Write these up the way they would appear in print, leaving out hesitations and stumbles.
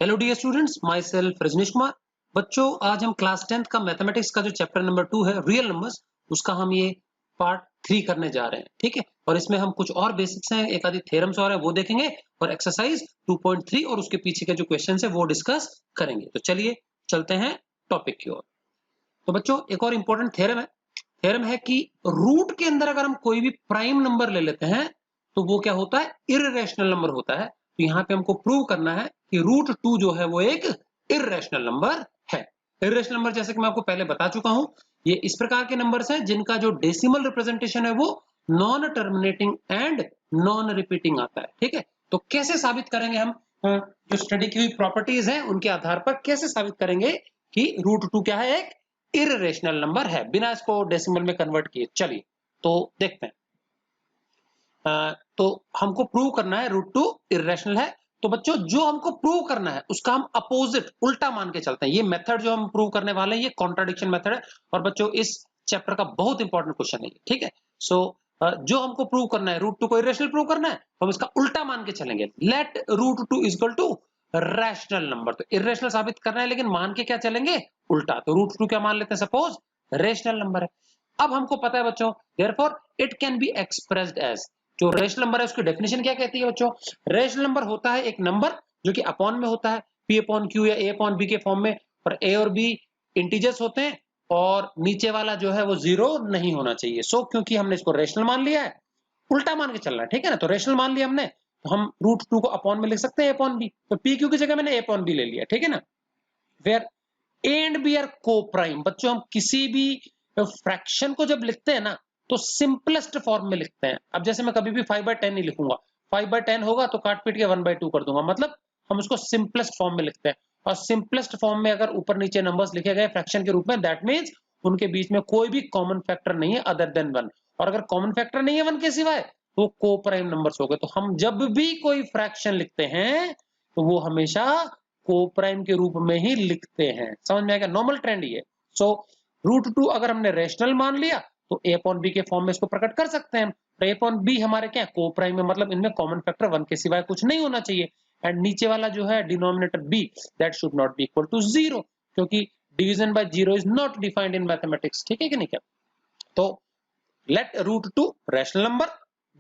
Hello dear students, myself Rajnish Kumar. बच्चों, आज हम क्लास 10th का मैथमेटिक्स का जो चैप्टर नंबर 2 है रियल नंबर्स, उसका हम ये पार्ट 3 करने जा रहे हैं। ठीक है, और इसमें हम कुछ और बेसिक्स हैं, एक आधी थ्योरम्स और है वो देखेंगे, और एक्सरसाइज 2.3 और उसके पीछे के जो क्वेश्चंस है वो डिस्कस करेंगे। तो चलिए चलते हैं टॉपिक की ओर। तो बच्चों, एक और इंपॉर्टेंट थ्योरम है कि रूट के अंदर अगर हम कोई भी प्राइम नंबर ले लेते हैं तो वो क्या होता है, इर्रेशनल नंबर होता है। तो यहाँ पे हमको प्रूव करना है कि रूट 2 जो है वो एक इर्रेशनल नंबर है। इर्रेशनल नंबर जैसे कि मैं आपको पहले बता चुका हूं, ये इस प्रकार के नंबर्स हैं जिनका जो डेसिमल रिप्रेजेंटेशन है वो non terminating and non repeating आता है। ठीक है, तो कैसे साबित करेंगे हम, जो स्टडी की हुई प्रॉपर्टीज है उनके आधार पर कैसे साबित करेंगे कि रूट 2 क्या है, एक इर्रेशनल नंबर है, बिना इसको डेसिमल में कन्वर्ट किए। चलिए तो देखते हैं। तो हमको प्रूव करना है रूट 2 इर्रेशनल है। तो बच्चों, जो हमको प्रूव करना है उसका हम अपोजिट उल्टा मान के चलते हैं। ये मेथड जो हम प्रूव करने वाले हैं ये कॉन्ट्राडिक्शन मेथड है, और बच्चों इस चैप्टर का बहुत इंपॉर्टेंट क्वेश्चन है। ठीक है, सो जो हमको प्रूव करना है रूट 2 को इर्रेशनल प्रूव करना है, तो हम इसका उल्टा मान के चलेंगे। Let root 2 equal to rational number. तो इर्रेशनल साबित करना है लेकिन मान के क्या चलेंगे, उल्टा। तो रूट 2 क्या मान लेते हैं, सपोज रेशनल नंबर है। अब हमको पता है बच्चों, therefore it can be expressed as, जो रेशनल नंबर है उसकी डेफिनेशन क्या कहती है बच्चों, रेशनल नंबर होता है एक नंबर जो कि अपॉन में होता है, p अपॉन q या a अपॉन b के फॉर्म में, और a और b इंटीजर्स होते हैं, और नीचे वाला जो है वो जीरो नहीं होना चाहिए। सो क्योंकि हमने इसको रेशनल मान लिया है, उल्टा मान के चलना है। ठीक है ना, तो रेशनल मान लिया हमने, तो हम रूट 2 को अपॉन में लिख सकते हैं a अपॉन b। तो p q की जगह मैंने a अपॉन b ले लिया। ठीक है ना, where A and B are coprime. बच्चों, हम किसी भी फ्रैक्शन को जब लिखते हैं ना तो सिंपलेस्ट फॉर्म में लिखते हैं। अब जैसे मैं कभी भी 5/10 नहीं लिखूंगा, 5/10 होगा तो काट पीट के 1/2 कर दूंगा, मतलब हम उसको सिंपलेस्ट फॉर्म में लिखते हैं। और सिंपलेस्ट फॉर्म में अगर ऊपर नीचे नंबर्स लिखे गए फ्रैक्शन के रूप में, दैट मींस उनके बीच में कोई भी कॉमन फैक्टर नहीं है अदर देन 1। और अगर कॉमन फैक्टर नहीं है 1 के सिवाय तो को प्राइम नंबर्स हो गए। तो हम जब भी कोई फ्रैक्शन लिखते हैं तो वो हमेशा को प्राइम के रूप में ही लिखते हैं। समझ में आएगा, नॉर्मल ट्रेंड ये। सो रूट 2 अगर हमने रेशनल मान लिया तो a अपॉन b के फॉर्म में इसको प्रकट कर सकते हैं। तो a अपॉन b हमारे क्या को प्राइम में, मतलब इनमें कॉमन फैक्टर 1 के सिवाय कुछ नहीं होना चाहिए। एंड नीचे वाला जो है denominator b, that should not be equal to 0, क्योंकि division by 0 is not defined in mathematics. ठीक है कि नहीं क्या। तो let root 2 rational number,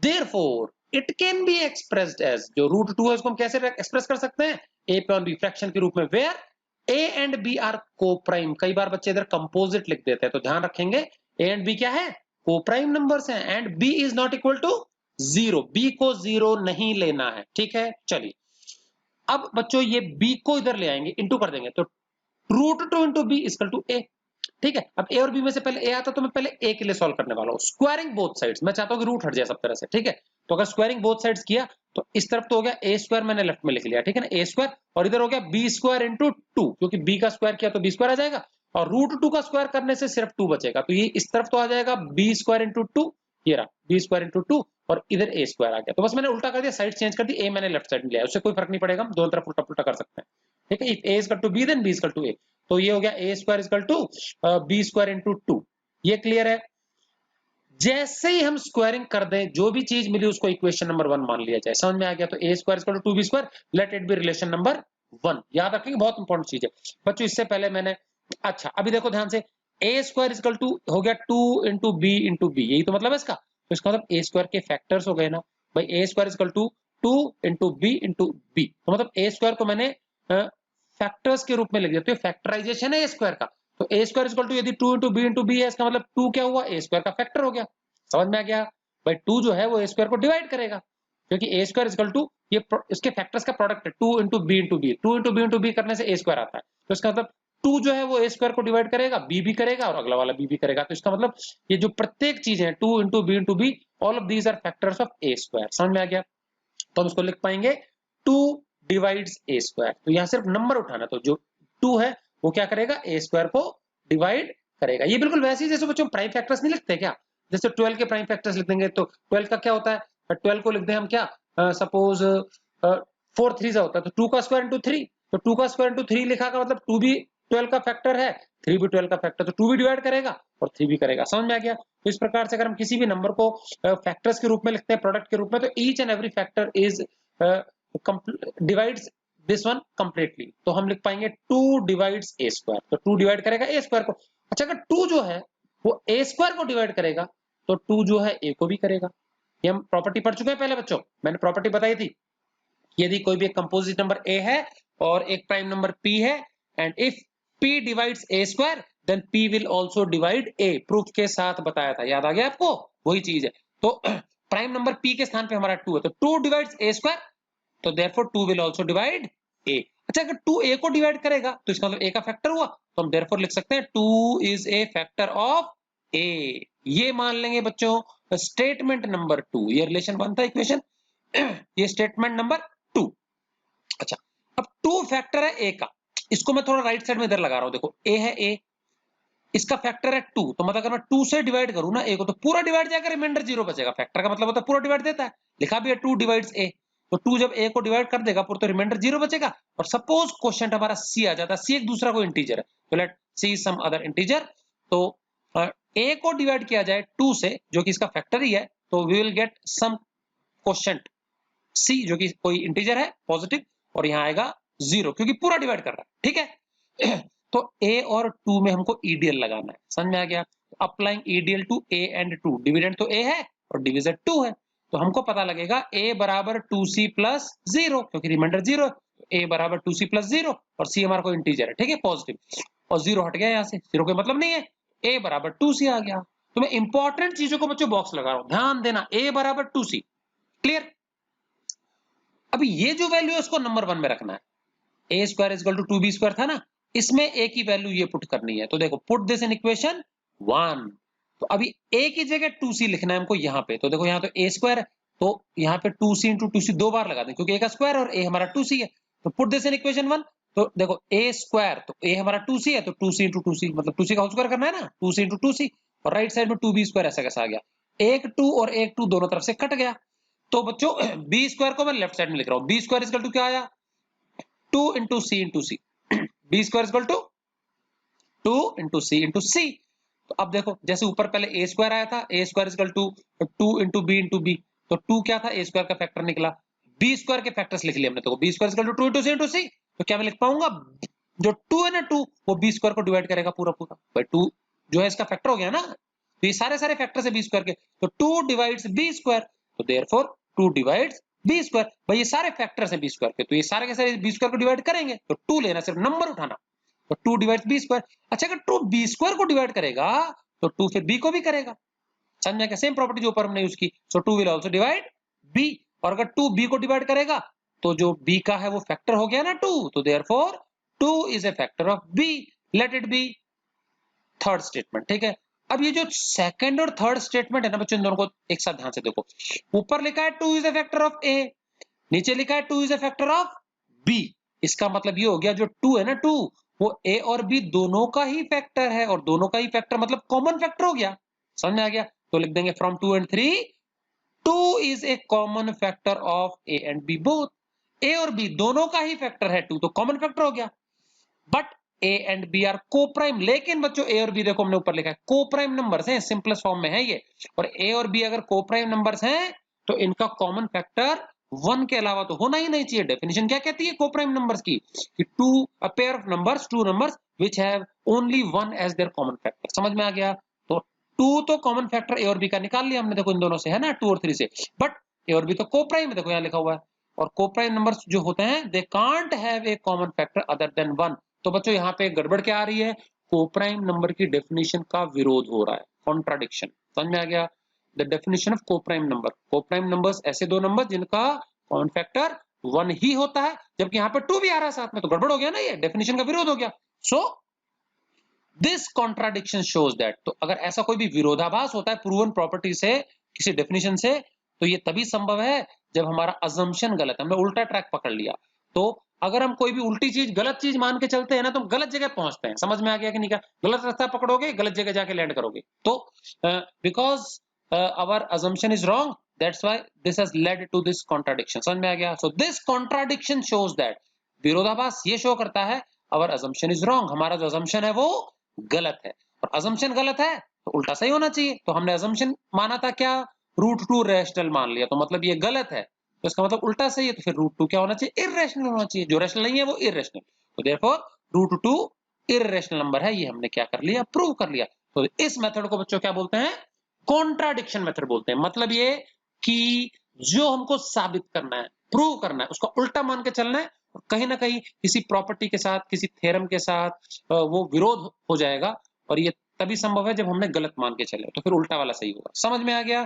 therefore it can be expressed as, जो root 2 है उसको हम कैसे एक्सप्रेस कर सकते हैं, a upon b फ्रैक्शन के रूप में, where a and b are co-prime। कई बार बच्चे इधर कंपोजिट लिख देते हैं, तो ध्यान रखेंगे a and b क्या है, co-prime नंबर्स हैं, and b is not equal to 0, b को 0 नहीं लेना है। ठीक है, चलिए अब बच्चों ये b को इधर ले आएंगे, इंटू कर देंगे, तो root 2 into B equal to A. ठीक है, अब ए और बी में से पहले ए आता तो मैं पहले ए के लिए सॉल्व करने वाला हूं। स्क्वायरिंग बोथ साइड्स, मैं चाहता हूं कि रूट हट जाए सब तरह से। ठीक है, तो अगर स्क्वायरिंग बोथ साइड्स किया तो इस तरफ तो हो गया ए स्क्वायर, मैंने लेफ्ट में लिख लिया। ठीक है ना, ए स्क्वायर, और इधर हो गया बी स्क्वायर इंटू 2, क्योंकि बी का स्क्वायर किया तो बी स्क्वायर आ जाएगा, और रूट 2 का स्क्वायर करने से सिर्फ 2 बचेगा। तो ये इस तरफ तो आ जाएगा बी स्क्वायर इंटू 2, ये रहा बी स्क्वायर इंटू 2, और इधर ए स्क्वायर आ गया। तो बस मैंने उल्टा कर दिया, साइड चेंज कर दी, ए मैंने लेफ्ट साइड में लिया, उससे कोई फर्क नहीं पड़ेगा, हम दोनों तरफ उल्टा पुल्टा कर सकते हैं। ठीक है, if A equal to B then B equal to A, तो ये हो गया A square equal to B square into 2। ये क्लियर है। जैसे ही हम स्क्वायरिंग कर दें, जो भी चीज मिली उसको इक्वेशन नंबर 1 मान लिया जाए। समझ में आ गया, तो A square equal to 2b square, let it be relation number 1। याद रखेंगे, बहुत इंपॉर्टेंट चीज है बच्चों। इससे पहले मैंने, अच्छा अभी देखो ध्यान से, ए स्क्वायर इक्वल टू हो गया 2 इंटू बी इंटू बी, यही तो मतलब है इसका। तो इसका मतलब ए स्क्वायर के फैक्टर्स हो गए ना भाई, A square equal to 2 into B into B, तो मतलब ए स्क्वायर को मैंने फैक्टर्स के रूप में लिख दिया, तो फैक्टराइजेशन है ए स्क्वायर का। तो ए स्क्वायर इक्वल टू यदि 2 इंटू बी इंटू बी है, इसका मतलब 2 क्या हुआ, ए स्क्वायर का फैक्टर हो गया। समझ में आ गया भाई, 2 जो है वो ए स्क्वायर को डिवाइड करेगा, क्योंकि ए स्क्वायर इक्वल टू ये इसके फैक्टर्स का प्रोडक्ट है, 2 into B into B, 2 into B into B करने से ए स्क्वायर आता है। तो इसका मतलब 2 जो है वो ए स्क्वायर को डिवाइड करेगा, बी भी करेगा और अगला वाला बी भी करेगा। तो इसका मतलब ये जो प्रत्येक चीज है 2 into B into B, all of these are factors of A square. समझ में आ गया, तो हम इसको लिख पाएंगे 2 डिवाइड्स ए स्क्वायर। तो यहाँ सिर्फ नंबर उठाना, तो जो 2 है वो क्या करेगा, ए स्क्वायर को डिवाइड करेगा। ये बिल्कुल वैसे ही जैसे बच्चों प्राइम फैक्टर्स नहीं लिखते क्या, जैसे 12 के प्राइम फैक्टर्स लिख देंगे, तो 12 का क्या होता है, 12 को लिख दें हम क्या, सपोज 4 3 होता है, तो 2 का स्क्वायर इंटू 3, तो 2 का स्क्वायर इंटू 3 लिखा का मतलब 2 भी 12 का फैक्टर है, 3 भी 12 का फैक्टर, तो 2 भी डिवाइड करेगा और 3 भी करेगा। समझ में आ गया। तो इस प्रकार से अगर हम किसी भी नंबर को फैक्टर्स के रूप में लिखते हैं, प्रोडक्ट के रूप में, तो each and every factor is divides this one completely, तो हम लिख पाएंगे 2 डिवाइड्स a स्क्वायर, तो 2 डिवाइड करेगा a स्क्वायर को। अच्छा, अगर 2 जो है वो a स्क्वायर को डिवाइड करेगा तो 2 जो है a को भी करेगा। ये हम प्रॉपर्टी पढ़ चुके हैं पहले बच्चों, मैंने प्रॉपर्टी बताई थी। यदि कोई भी एक कंपोजिट नंबर a है और एक प्राइम नंबर p है, and if p divides a square then p will also divide a, proof के साथ बताया था, याद आ गया आपको? वही चीज है। तो प्राइम नंबर p के स्थान पे हमारा 2 है, तो 2 डिवाइड्स a स्क्वायर, तो therefore 2 will also divide a। अच्छा, अगर 2 a को डिवाइड करेगा तो इसका मतलब a का फैक्टर हुआ, तो हम देयरफॉर लिख सकते हैं 2 is a factor of a। ये मान लेंगे बच्चों स्टेटमेंट नंबर 2, ये रिलेशन बनता है इक्वेशन, ये स्टेटमेंट नंबर 2। अच्छा, अब 2 फैक्टर है a का, इसको मैं थोड़ा राइट साइड में इधर लगा रहा हूं, देखो a है a, इसका फैक्टर है 2, तो मतलब अगर मैं 2 से डिवाइड करूं ना a को तो पूरा डिवाइड जाएगा, रिमाइंडर 0 बचेगा। फैक्टर का मतलब होता है पूरा डिवाइड देता है, लिखा भी है 2 डिवाइड्स a, तो 2 जब a को डिवाइड कर देगा पूरा, तो रिमाइंडर 0 बचेगा। और सपोज क्वेश्चन हमारा c आ जाता है, c एक दूसरा कोई इंटीजर है, तो let C some other integer, तो a को डिवाइड किया जाए 2 से जो कि इसका फैक्टर ही है, तो we will get some question c जो कि कोई इंटीजर है पॉजिटिव, और यहाँ आएगा 0 क्योंकि पूरा डिवाइड कर रहा है, ठीक है। तो a और 2 में हमको ईडीएल लगाना है, समझ में आ गया? Applying EDL to a and 2, dividend तो a है और डिविजन 2 है, तो हमको पता लगेगा a बराबर 2c प्लस 0, क्योंकि रिमाइंडर 0 है, तो a बराबर 2c प्लस 0, और c हमारा कोई इंटीजर है, ठीक है, पॉजिटिव, और 0 हट गया यहाँ से, 0 कोई मतलब नहीं है, a बराबर 2c आ गया। तो मैं इंपॉर्टेंट चीजों को बच्चों बॉक्स लगा रहा हूं, ध्यान देना, a बराबर 2c, क्लियर? अभी ये जो वैल्यू है उसको नंबर 1 में रखना है, a square is equal to 2b square था ना, इसमें a की वैल्यू ये पुट करनी है, तो देखो पुट दिस इन इक्वेशन 1, तो अभी a की जगह 2c लिखना है हमको यहाँ पे, तो देखो यहाँ तो a स्क्वायर है, तो यहाँ पे 2c इंटू 2c 2 बार लगा दें, क्योंकि a का स्क्वायर और a हमारा 2c है, तो पुट दिस इन इक्वेशन 1, तो देखो a स्क्वायर, तो a हमारा 2c है, तो 2c इंटू 2c मतलब 2c का होल स्क्वायर करना है ना, 2c इंटू 2c, और राइट साइड में 2b स्क्वायर ऐसा कैसा आ गया, एक 2 और एक 2 दोनों तरफ से कट गया, तो बच्चों b स्क्वायर को मैं लेफ्ट साइड में लिख रहा हूँ, b स्क्वायर इक्वल टू क्या आया, 2 into C, b square equal to 2 into C. तो अब देखो जैसे ऊपर पहले a स्क्वायर आया था, a square equal to 2 into B, तो 2 क्या था, a स्क्वायर का फैक्टर निकला, b स्क्वायर के फैक्टर्स लिख लिए हमने, तो b square equal to 2 into C, तो क्या मैं लिख पाऊंगा, जो 2 है ना 2 वो b स्क्वायर को डिवाइड करेगा पूरा पूरा, भाई 2 जो है इसका फैक्टर हो गया ना, तो ये सारे सारे फैक्टर है b स्क्वायर के, तो 2 डिवाइड्स b स्क्वायर, तो देयरफॉर 2 डिवाइड्स b स्क्वायर, भाई ये सारे फैक्टर्स हैं b स्क्वायर के, तो ये सारे के सारे b स्क्वायर को डिवाइड करेंगे, तो 2 लेना, सिर्फ नंबर उठाना, तो 2 डिवाइड्स b स्क्वायर। अच्छा, अगर 2 b स्क्वायर को डिवाइड करेगा तो 2 फिर b को भी करेगा, समझ में? सेम प्रॉपर्टी जो ऊपर हमने यूज की, सो 2 विल आल्सो डिवाइड b, और अगर 2 b को डिवाइड करेगा तो जो b का है वो फैक्टर हो गया ना 2, तो therefore 2 is a factor of b, late it B third statement, ठीक है। अब ये जो सेकंड और थर्ड स्टेटमेंट है ना बच्चों, इन दोनों को एक साथ ध्यान से देखो, ऊपर लिखा है 2 is a factor of a, नीचे लिखा है 2 is a factor of b, इसका मतलब ये हो गया जो 2 है ना 2 वो a और b दोनों का ही फैक्टर है, और दोनों का ही फैक्टर मतलब कॉमन फैक्टर हो गया, समझ में आ गया? तो लिख देंगे from 2 and 3 2 is a common factor of a and b both, a और b दोनों का ही फैक्टर है 2, तो कॉमन फैक्टर हो गया, but a and b are coprime, लेकिन बच्चों a और b देखो हमने ऊपर लिखा है कोप्राइम नंबर्स हैं, सिंपलेस्ट फॉर्म में है ये, और a और b अगर कोप्राइम नंबर्स हैं तो इनका कॉमन फैक्टर 1 के अलावा तो होना ही नहीं चाहिए। डेफिनेशन क्या कहती है कोप्राइम नंबर्स की, कि to a pair of numbers, two numbers which have only 1 as their common factor, समझ में आ गया? तो 2 तो कॉमन फैक्टर ए और बी का निकाल लिया हमने, देखो इन दोनों से है ना 2 और 3 से, बट ए और बी तो कोप्राइम है, देखो यहाँ लिखा हुआ है, और कोप्राइम नंबर्स जो होते हैं they can't have a common factor other than 1, तो बच्चों यहाँ पे गड़बड़ क्या आ रही है, कोप्राइम नंबर की डेफिनेशन का विरोध हो रहा है, कॉन्ट्राडिक्शन, समझ में आ गया? The definition of coprime number, coprime numbers ऐसे दो नंबर जिनका कॉमन फैक्टर 1 ही होता है, जबकि यहाँ पे 2 भी आ रहा है साथ में, तो गड़बड़ हो गया ना, ये डेफिनेशन का विरोध हो गया। So this contradiction shows that, तो अगर ऐसा कोई भी विरोधाभास होता है प्रूवन प्रॉपर्टी से, किसी डेफिनेशन से, तो ये तभी संभव है जब हमारा अजम्पशन गलत है, हमने उल्टा ट्रैक पकड़ लिया। तो अगर हम कोई भी उल्टी चीज गलत चीज मान के चलते हैं ना, तो हम गलत जगह पहुंचते हैं, समझ में आ गया कि नहीं? क्या गलत रास्ता पकड़ोगे, गलत जगह जाके लैंड करोगे, तो because our assumption is wrong, that's why this has led to this contradiction, समझ में आ गया? So this contradiction shows that, विरोधाभास ये शो करता है आवर अजम्पशन इज रॉन्ग, हमारा जो अजम्पशन है वो गलत है, और अजम्पशन गलत है तो उल्टा सही होना चाहिए, तो हमने अजम्पशन माना था क्या, रूट 2 रैशनल मान लिया, तो मतलब ये गलत है, तो इसका मतलब उल्टा सही है, तो फिर रूट 2 क्या होना चाहिए? इर्रेशनल होना चाहिए। जो रैशनल नहीं है वो इर्रेशनल। तो देयरफॉर रूट 2 इर्रेशनल नंबर है। ये हमने क्या कर लिया? प्रूव कर लिया। तो इस मेथड को बच्चों क्या बोलते हैं? कॉन्ट्राडिक्शन मेथड बोलते हैं। मतलब ये कि जो हमको साबित करना है, प्रूव करना है, उसका उल्टा मान के चलना है। कहीं ना कहीं किसी प्रॉपर्टी के साथ, किसी थ्योरम के साथ वो विरोध हो जाएगा, और ये तभी संभव है जब हमने गलत मान के चले, तो फिर उल्टा वाला सही होगा। समझ में आ गया?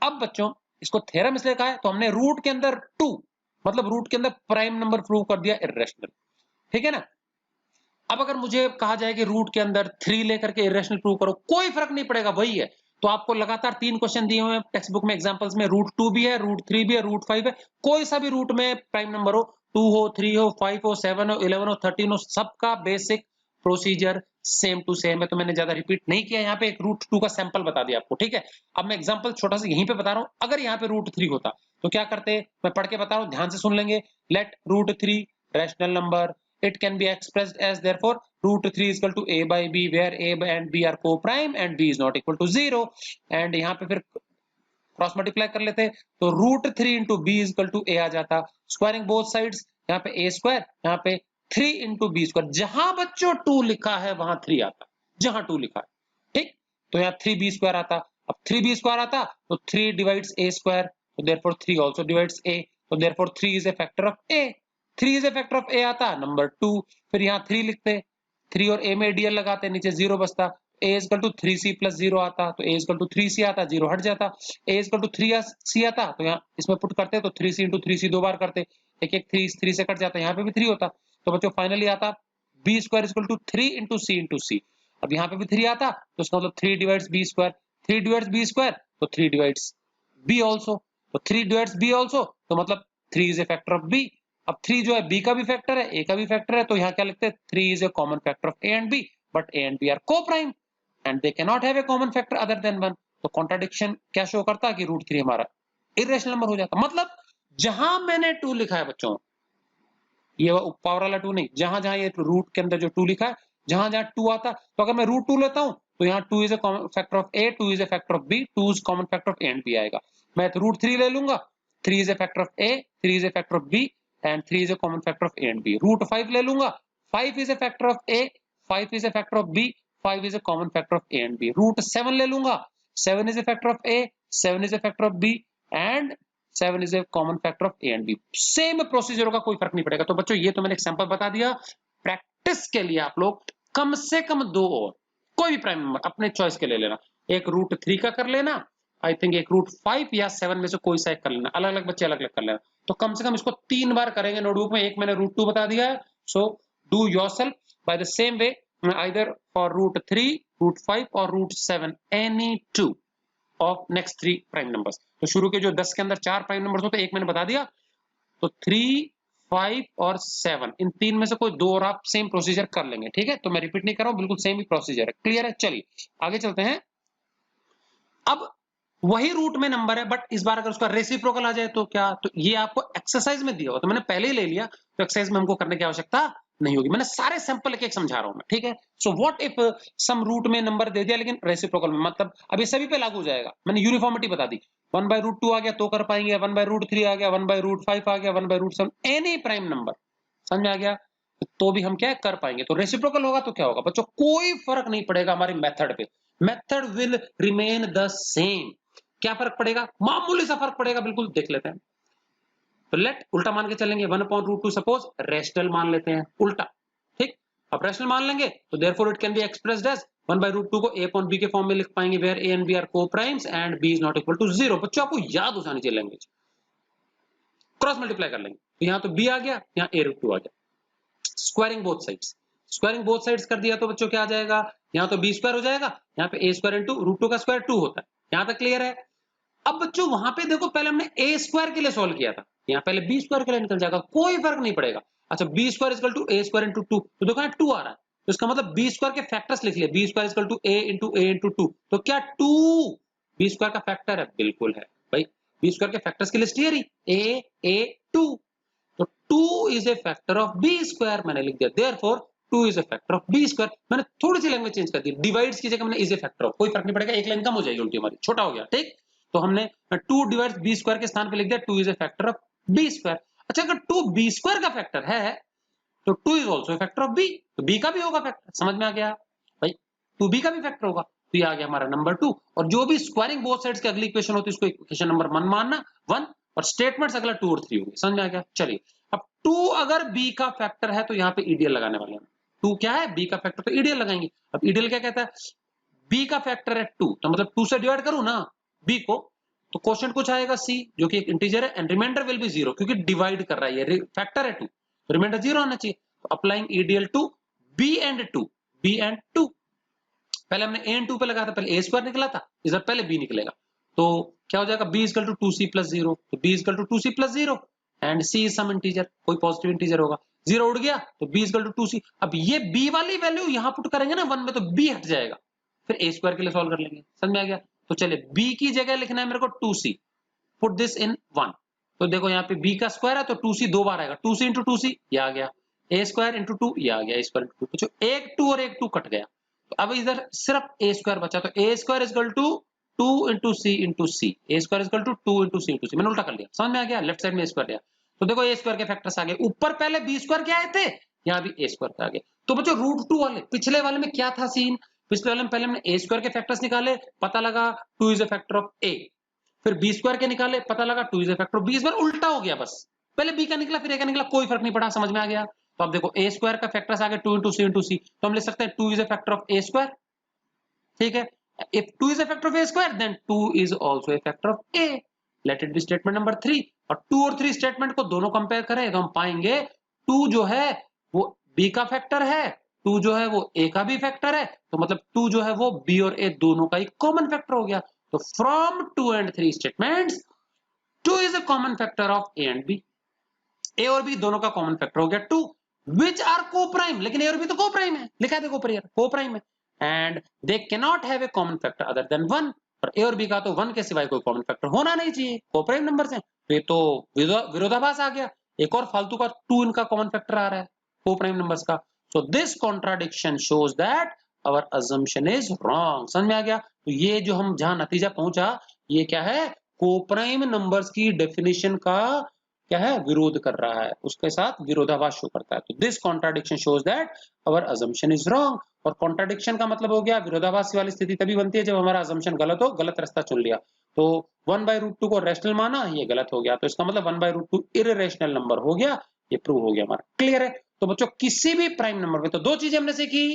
अब बच्चों इसको थ्योरम इसलिए कहा है, तो हमने रूट के अंदर 2 मतलब रूट के अंदर प्राइम नंबर प्रूव कर दिया इर्रेशनल। ठीक है ना? अब अगर मुझे कहा जाए कि रूट के अंदर 3 लेकर के इरेशनल प्रूव करो, कोई फर्क नहीं पड़ेगा, वही है। तो आपको लगातार 3 क्वेश्चन दिए हुए हैं टेक्स्ट बुक में, एग्जांपल्स में। रूट 2 भी है, रूट 3 भी है, रूट 5 है। कोई सा भी रूट में प्राइम नंबर हो, 2 हो, 3 हो, 5 हो, 7 हो, 11 हो, 13 हो, सबका basic procedure same to same है। तो मैंने ज्यादा रिपीट नहीं किया, यहाँ पे एक रूट 2 का सैंपल बता दिया आपको। ठीक है, अब मैं एग्जांपल छोटा सा यहीं पे बता रहा हूँ। अगर यहाँ पे रूट 3 होता तो क्या करते? मैं पढ़ के बता रहा हूँ, ध्यान से सुन लेंगे। Let root 3 rational number, it can be expressed as therefore root 3 is equal to a by b, where a and b are co-prime and b is not equal to 0। and यहाँ पे फिर क्रॉस मल्टीप्लाई कर लेते, तो root 3 into B is equal to A आ जाता। Squaring both sides, यहाँ पे ए स्क्वायर, यहाँ पे 3 इंटू बी स्क्वायर। जहां बच्चों 2 लिखा है वहां 3 आता, जहां 2 लिखा है। ठीक, तो यहाँ 3 बी स्क्वायर आता। अब 3 बी स्क्वायर आता तो 3 डिवाइड्स ए स्क्वायर, तो देयरफॉर 3 आल्सो डिवाइड्स ए, तो therefore 3 is a factor of A. 3 is a factor of A आता, नंबर 2। फिर यहाँ 3 लिखते, 3 और ए में डीएल लगाते, नीचे 0 बचता। a is equal to 3c plus 0 आता, तो a is equal to 3c आता, 0 हट जाता। a is equal to 3c आता, तो यहाँ इसमें पुट करते तो 3c into 3c 2 बार करते, एक एक 3 से कट जाता, यहाँ पे भी 3 होता। तो बच्चों फाइनली आता b square is equal to 3 into c into c। अब यहाँ पे भी 3 आता, तो इसका मतलब 3 divides b square, 3 divides b square, तो 3 divides b also, तो 3 divides b also, तो मतलब 3 is a factor of b। अब 3 जो है b का भी फैक्टर है, a का भी फैक्टर है, तो यहाँ क्या लिखते हैं? 3 is a common factor of a and b, but a and b are co-prime and they cannot have a common factor other than 1। तो कॉन्ट्राडिक्शन क्या शो करता है कि रूट 3 हमारा इरेशनल नंबर हो जाता। मतलब जहां मैंने 2 लिखा है बच्चों, ये पावर वाला 2 नहीं, जहां जहां ये रूट के अंदर जो 2 लिखा है, जहां जहां 2 आता, तो अगर मैं रूट 2 लेता हूं तो यहाँ 2 is a common factor of a, 2 is a factor of b, 2 is common factor of a and b आएगा। मैं तो रूट 3 ले लूंगा, 3 is a factor of A, 3 is a factor of b and 3 is a common factor of a and b. Root 5 ले लूंगा, 5 is a factor of a, 5 is a factor of b, 5 is a common factor of a and b। Root 7 ले लूंगा, 7 is a factor of a, 7 is a factor of b and 7 is a common factor of a and b। Same procedure होगा, कोई फर्क नहीं पड़ेगा। तो बच्चों ये तो मैंने एग्जांपल बता दिया। प्रैक्टिस के लिए आप लोग कम से कम 2 और कोई भी प्राइम नंबर अपने चॉइस के ले लेना। एक रूट 3 का कर लेना, आई थिंक एक रूट 5 या 7 में से कोई सा एक कर लेना। अलग अलग बच्चे अलग अलग कर लेना। तो कम से कम इसको 3 बार करेंगे नोटबुक में। एक मैंने रूट 2 बता दिया है, so do yourself by the same way, either for root 3, root 5 और root 7, any 2 of next 3 prime numbers। तो शुरू के जो 10 के अंदर 4 प्राइम नंबर्स होते हैं, एक मैंने बता दिया, तो 3, 5 और 7 इन 3 में से कोई 2 और आप सेम प्रोसीजर कर लेंगे। ठीक है, तो मैं रिपीट नहीं कर रहा हूं, बिल्कुल सेम ही प्रोसीजर है। क्लियर है? चलिए आगे चलते हैं। अब वही रूट में नंबर है, बट इस बार अगर उसका रेसिप्रोकल आ जाए तो क्या? तो ये आपको एक्सरसाइज में दिया हो, तो मैंने पहले ही ले लिया, तो एक्सरसाइज में हमको करने की आवश्यकता नहीं होगी। मैंने सारे सैंपल एक एक समझा रहा हूं मैं। ठीक है, so what if some root में नंबर दे दिया लेकिन रेसिप्रोकल में, मतलब अब ये सभी पे लागू हो जाएगा। मैंने यूनिफॉर्मिटी बता दी। 1/√2 आ गया तो कर पाएंगे, 1/√3 आ गया, 1/√5 आ गया, 1/√7, एनी प्राइम नंबर, समझ में आ गया? तो भी हम क्या कर पाएंगे। तो रेसिप्रोकल होगा तो क्या होगा बच्चों? कोई फर्क नहीं पड़ेगा हमारी मेथड पे, method will remain the same. क्या फर्क पड़ेगा? मामूली सा फर्क पड़ेगा, बिल्कुल देख लेते हैं। तो लेट उल्टा मान के चलेंगे, 1/√2 सपोज रैशनल मान लेते हैं उल्टा। ठीक, अब रैशनल मान लेंगे तो therefore it can be expressed as 1/√2 को a अपॉन b के फॉर्म में लिख पाएंगे, where a and b are coprimes and b is not equal to 0। बच्चों आपको याद हो जानी चाहिए लैंग्वेज। क्रॉस मल्टीप्लाई कर लेंगे, तो यहाँ तो b आ गया, यहाँ a√2 आ गया। Squaring both sides, squaring both sides कर दिया तो बच्चों क्या आ जाएगा? यहाँ तो b स्क्वायर हो जाएगा, यहाँ पे a स्क्वायर इंटू √2 का स्क्वायर 2 होता है। यहाँ तक क्लियर है? अब बच्चों वहां पे देखो, पहले हमने a स्क्वायर के लिए सॉल्व किया था, यहाँ पहले b स्क्वायर के लिए निकल जाएगा, कोई फर्क नहीं पड़ेगा। अच्छा, b square equal to a square into 2, तो देखो यहाँ 2 आ रहा है, तो इसका मतलब b स्क्वायर के फैक्टर्स लिख लिए, b square equal to a into 2, तो क्या 2 b स्क्वायर का फैक्टर है? बिल्कुल है भाई, b स्क्वायर के फैक्टर्स की लिस्ट ही a 2, तो 2 is a factor of b square, मैंने लिख दिया therefore 2 is a factor of b square. मैंने थोड़ी सी लैंग्वेज चेंज कर दी, डिवाइड्स की जगह मैंने इज ए फैक्टर ऑफ, कोई फर्क नहीं पड़ेगा, एक लाइन कम हो जाएगी उल्टी हमारी, छोटा हो गया। ठीक, तो हमने 2 डिवाइड्स b स्क्वायर के स्थान पे लिख दिया 2 is a factor of b square. अच्छा अगर 2 बी स्क्वायर का फैक्टर है तो 2 is also factor of b, तो बी का भी होगा फैक्टर। समझ में आ गया भाई, 2b का भी फैक्टर होगा, तो ये आ गया हमारा नंबर 2। और जो भी स्क्वायरिंग बोथ साइड्स की अगली इक्वेशन होती है उसको इक्वेशन नंबर 1 मानना, 1, और स्टेटमेंट्स अगला 2 और 3 होंगे। समझ में आ गया। चलिए अब 2 अगर b का फैक्टर है तो यहाँ पे ईडीएल लगाने वाले हैं। 2 क्या है, b का फैक्टर, तो ईडीएल लगाएंगे। अब ईडीएल क्या कहता है, b का फैक्टर है 2, तो मतलब 2 से डिवाइड करूं ना b को, तो क्वेश्चन कुछ आएगा c जो कि एक इंटीजर है, एंड रिमाइंडर विल बी 0 क्योंकि डिवाइड कर रहा है, ये फैक्टर है 2, तो रिमाइंडर 0 होना चाहिए। तो applying EDL to b and 2, b and 2, पहले हमने a एंड 2 पे लगाया था, पहले a स्क्वायर निकला था, इधर पहले b निकलेगा, तो क्या हो जाएगा, b equal to 2c plus 0, तो b equal to 2c plus 0 and c is some integer, कोई पॉजिटिव इंटीजर होगा, 0 उड़ गया तो b इक्वल टू 2c। अब ये b वाली वैल्यू यहां पुट करेंगे ना 1 में, तो b हट जाएगा, फिर a स्क्वायर के लिए सॉल्व कर लेंगे। समझ में आ गया। तो चलिए b की जगह लिखना है मेरे को 2c, पुट दिस इन 1, तो देखो यहाँ पे b का स्क्वायर है तो 2c 2 बार आएगा, 2c इंटू 2c ये आ गया, a स्क्वायर इंटू 2 ये आ गया, a स्क्वायर इंटू 2, तो एक 2 और एक 2 कट गया, तो अब इधर सिर्फ a स्क्वायर बचा, तो a square is equal to 2 into C into C, a square is equal to 2 into C into C, मैंने उल्टा कर लिया। समझ में आ गया, लेफ्ट साइड में a स्क्वायर लिया, तो देखो a स्क्वायर के फैक्टर्स आ गए, ऊपर पहले b स्क्वायर क्या आए थे, यहाँ भी a स्क्वायर आ गए। तो बच्चों रूट 2 वाले पिछले वाले में क्या था सीन, पिछले वाले में पहले हमने a स्क्वायर के फैक्टर्स निकाले, पता लगा 2 is a factor of a, फिर बी स्क्वायर के निकाले, पता लगा 2 is a factor of b, इस बार उल्टा हो गया, बस पहले बी का निकला फिर ए का निकला, कोई फर्क नहीं पड़ा। समझ में आ गया। तो अब देखो ए स्क्वायर का फैक्टर्स आ गए 2 इंटू सी इंटू सी, तो हम लिख सकते हैं 2 is a factor of A square, ठीक है। If 2 is a factor of A square then 2 is also a factor of a, let it be statement number 3। और 2 और 3 स्टेटमेंट को दोनों कंपेयर करें तो हम पाएंगे 2 जो है वो b का फैक्टर है, 2 जो है वो a का भी फैक्टर है, तो मतलब 2 जो है वो b और a दोनों का ही कॉमन फैक्टर हो गया। तो from 2 and 3 statements 2 is a common factor of a and b, a और b दोनों का कॉमन फैक्टर हो गया 2, which are co-prime, लेकिन a और b तो co-prime है, लिखा है देखो ऊपर यार co-prime है, and they cannot have a common factor other than 1, और a और b का तो 1 के सिवाय कोई कॉमन फैक्टर होना नहीं चाहिए, co-prime नंबर्स हैं, तो ये तो विरोधाभास आ गया, एक और फालतू का 2 इनका कॉमन फैक्टर आ रहा है co-prime नंबर्स का। so this contradiction shows that our assumption is wrong। समझ में आ गया। तो ये जो हम जहां नतीजा पहुंचा ये क्या है, कोप्राइम नंबर्स की डेफिनेशन का क्या है, विरोध कर रहा है, उसके साथ विरोधाभास शो करता है। तो this contradiction shows that our assumption is wrong, और कॉन्ट्राडिक्शन का मतलब हो गया विरोधाभास वाली स्थिति तभी बनती है जब हमारा अजम्पशन गलत हो, गलत रास्ता चुन लिया। तो 1/√2 को रैशनल माना, ये गलत हो गया, तो इसका मतलब 1/√2 इररेशनल नंबर हो गया, ये प्रूव हो गया हमारा। क्लियर है। तो बच्चों किसी भी प्राइम नंबर में तो दो चीजें हमने सीखी,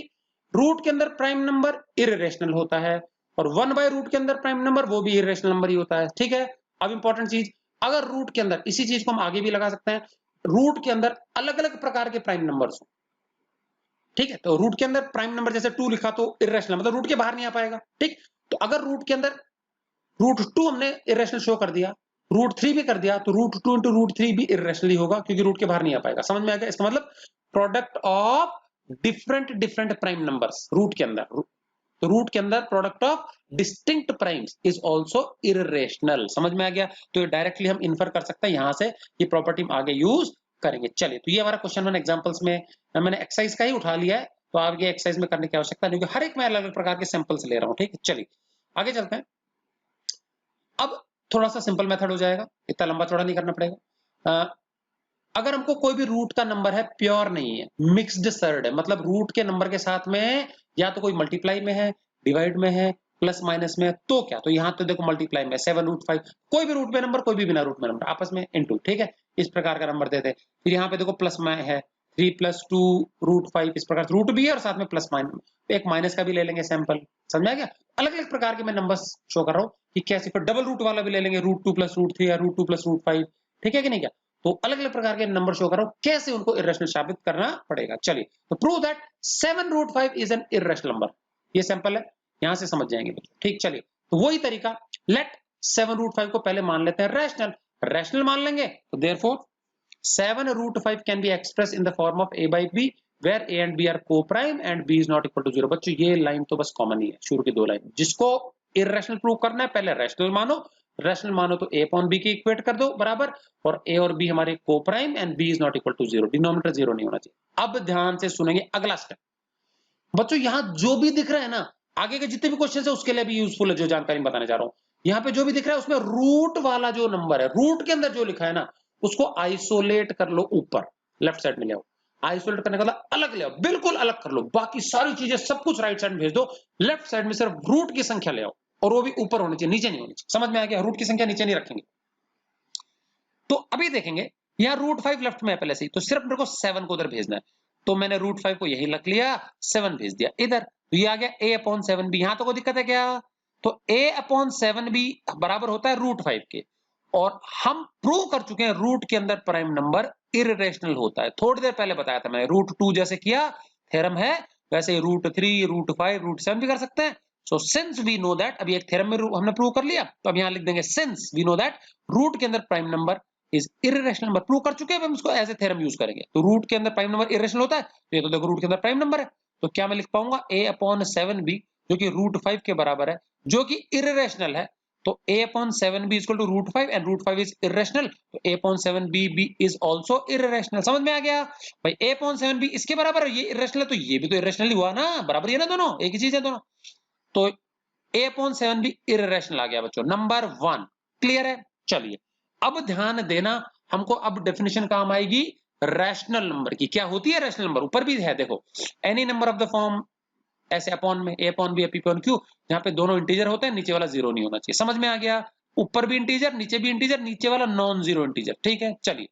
रूट के अंदर प्राइम नंबर इररेशनल होता है, और 1/रूट के अंदर प्राइम नंबर वो भी इररेशनल नंबर ही होता है, ठीक है। अब इंपॉर्टेंट चीज, अगर रूट के अंदर, इसी चीज को हम आगे भी लगा सकते हैं, रूट के अंदर अलग अलग प्रकार के प्राइम नंबर्स हो, ठीक है, तो रूट के अंदर प्राइम नंबर जैसे 2 लिखा तो इररेशनल, मतलब रूट के बाहर नहीं आ पाएगा, ठीक। तो अगर रूट के अंदर रूट 2 हमने इररेशनल शो कर दिया, रूट 3 भी कर दिया, तो रूट 2 इंटू रूट 3 भी इररेशनल होगा क्योंकि रूट के बाहर नहीं आ पाएगा। समझ में आ गया। इसका मतलब product of different different prime numbers root के अंदर, तो रूट के अंदर product of distinct primes is also irrational. समझ में आ गया। तो ये डायरेक्टली हम इन्फर कर सकते हैं, यहां से ये प्रॉपर्टी हम आगे यूज करेंगे। चलिए, तो ये हमारा क्वेश्चन 1 एग्जांपल्स में मैंने एक्सरसाइज का ही उठा लिया है, तो आगे एक्सरसाइज में करने की आवश्यकता नहीं, क्योंकि हर एक मैं अलग अलग प्रकार के सैंपल्स ले रहा हूं, ठीक है। चलिए आगे चलते हैं। अब थोड़ा सा सिंपल मेथड हो जाएगा, इतना लंबा चौड़ा नहीं करना पड़ेगा। अगर हमको कोई भी रूट का नंबर है, प्योर नहीं है, मिक्स्ड सर्ड है, मतलब रूट के नंबर के साथ में या तो कोई मल्टीप्लाई में है, डिवाइड में है, प्लस माइनस में है, तो क्या, तो यहाँ तो देखो मल्टीप्लाई में 7√5, कोई भी रूट में नंबर, कोई भी बिना रूट में नंबर, आपस में इनटू, ठीक है, इस प्रकार का नंबर देते हैं। फिर यहाँ पे देखो प्लस में है 3 + 2√5, इस प्रकार रूट भी है और साथ में प्लस माइनस, एक माइनस का भी ले लेंगे सैंपल। समझ में आ गया। अलग अलग प्रकार के मैं नंबर्स शो कर रहा हूँ कि कैसे, फिर डबल रूट वाला भी ले लेंगे, √2 + √3 या √2 + √5, ठीक है कि नहीं क्या। तो अलग अलग प्रकार के नंबर शो कर रहा हूं, कैसे उनको इररेशनल साबित करना पड़ेगा। चलिए, तो prove that 7√5 is an irrational number, ये सैंपल है, यहां से समझ जाएंगे बच्चों, ठीक। चलिए, तो वही तरीका, लेट 7√5 को पहले मान लेते हैं रैशनल, रैशनल मान लेंगे, तो therefore 7√5 can be express in the form of a by b where a and b are co-prime and b is not equal to 0। बच्चों ये लाइन तो बस कॉमन ही है, शुरू की दो लाइन, जिसको इररेशनल प्रूव करना है पहले रैशनल मानो, रैशनल मानो तो a अपॉन b की इक्वेट कर दो बराबर, और a और b हमारे को prime and b is not equal to 0, denominator 0 नहीं होना चाहिए। अब ध्यान से सुनेंगे अगला स्टेप। बच्चों यहां जो भी दिख रहा है ना, आगे के जितने भी क्वेश्चन है उसके लिए भी यूजफुल है, जो जानकारी बताने जा रहा हूं। यहां पे जो भी दिख रहा है उसमें रूट वाला जो नंबर है, रूट के अंदर जो लिखा है ना, उसको आइसोलेट कर लो, ऊपर लेफ्ट साइड में ले आओ। आइसोलेट करने का मतलब अलग ले आओ, बिल्कुल अलग कर लो, बाकी सारी चीजें सब कुछ राइट साइड में भेज दो, लेफ्ट साइड में सिर्फ रूट की संख्या ले आओ, और वो भी ऊपर होनी चाहिए, नीचे नहीं होनी चाहिए। समझ में आ गया? रूट की संख्या नीचे नहीं रखेंगे। तो अभी देखेंगे यहाँ √5 लेफ्ट में है पहले से ही, तो सिर्फ मेरे को 7 को उधर भेजना है, तो मैंने √5 को यही रख लिया, 7 भेज दिया इधर, तो ये आ गया a/7b। यहां तो कोई दिक्कत है क्या? तो a/7b बराबर होता है √5 के, और हम प्रूव कर चुके हैं रूट के अंदर प्राइम नंबर इररेशनल होता है। थोड़ी देर पहले बताया था मैंने, √2 जैसे किया थ्योरम है, वैसे √3, √5, √7 भी कर सकते हैं। So since we know that, अभी एक थ्योरम में हमने प्रूव कर लिया, तो अब यहां लिख देंगे since we know that root के अंदर prime number is irrational number. Prove कर चुके हैं, अब हम इसको एज ए थ्योरम यूज करेंगे। तो रूट के अंदर प्राइम नंबर इररेशनल होता है, तो ये तो देखो रूट के अंदर प्राइम नंबर है, तो क्या मैं लिख पाऊंगा a/7b जो कि √5 के बराबर है, जो कि इररेशनल है। तो a/7b equal to √5 and √5 is irrational, तो a/7b भी इज आल्सो इररेशनल। समझ में आ गया भाई? a/7b इसके बराबर है, ये इररेशनल है, तो ये भी तो इररेशनल ही हुआ ना, बराबर ही है ना, दोनों एक ही चीज है दोनों। तो a/7b इररेशनल आ गया बच्चों, नंबर 1 क्लियर है। चलिए अब ध्यान देना, हमको अब डेफिनेशन काम आएगी रैशनल नंबर की। क्या होती है रैशनल नंबर? ऊपर भी है देखो, any number of the form ऐसे अपॉन में a/b p/q, जहां पे दोनों इंटीजर होते हैं, नीचे वाला जीरो नहीं होना चाहिए। समझ में आ गया? ऊपर भी इंटीजर, नीचे भी इंटीजर, नीचे वाला नॉन जीरो इंटीजर। ठीक है, चलिए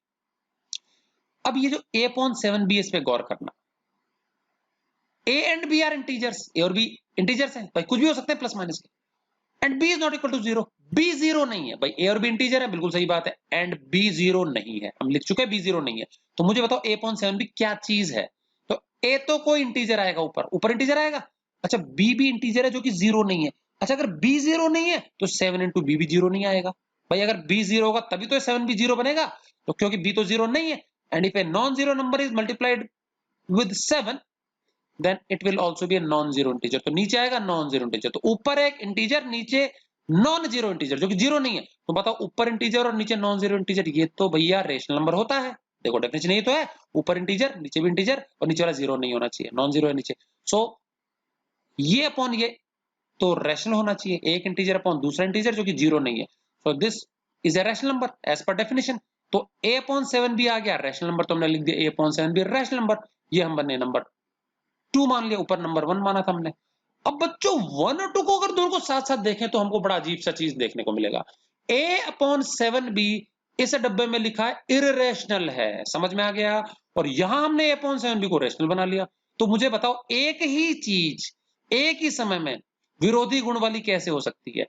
अब ये जो a/7b, इस पे गौर करना। a and b are integers, a और b इंटीजर्स हैं भाई, कुछ भी हो सकते हैं प्लस माइनस के, and b is not equal to zero. b zero नहीं है भाई, a और b इंटीजर है, बिल्कुल सही बात है, एंड b जीरो नहीं है, हम लिख चुके हैं b जीरो नहीं है। तो मुझे बताओ a/7b क्या चीज है? तो a तो कोई इंटीजर आएगा, ऊपर ऊपर इंटीजर आएगा। अच्छा b भी इंटीजर है जो कि जीरो नहीं है। अच्छा अगर b जीरो नहीं है तो 7 इंटू b भी जीरो नहीं आएगा भाई। अगर b जीरो होगा तभी तो 7 भी जीरो बनेगा, तो क्योंकि b तो जीरो नहीं है, and if A non zero number is multiplied with 7 then it will also be a non zero integer। तो नीचे आएगा नॉन जीरो इंटीजर, तो ऊपर एक इंटीजर, नीचे नॉन जीरो इंटीजर जो कि जीरो नहीं है। तो बताओ ऊपर इंटीजर और नीचे नॉन जीरो इंटीजर, ये तो भैया रेशनल नंबर होता है। देखो डेफिनेशन यही तो है, ऊपर इंटीजर, नीचे भी इंटीजर, और नीचे वाला जीरो नहीं होना चाहिए, नॉन जीरो है नीचे। सो ये अपॉन ये तो रैशनल होना चाहिए, एक इंटीजर अपॉन दूसरा इंटीजर जो कि जीरो नहीं है। So this is a rational number as per definition. तो a/7b आ गया रैशनल नंबर, तो हमने लिख दिया a/7b रैशनल नंबर। ये हम बने नंबर 2 मान लिया, ऊपर नंबर 1 माना था हमने। अब बच्चों 1 और 2 को अगर दोनों को साथ साथ देखें तो हमको बड़ा अजीब सा चीज देखने को मिलेगा। a/7b इस डब्बे में लिखा है इररेशनल है, समझ में आ गया? और यहां हमने a/7b को रेशनल बना लिया। तो मुझे बताओ एक ही चीज एक ही समय में विरोधी गुण वाली कैसे हो सकती है?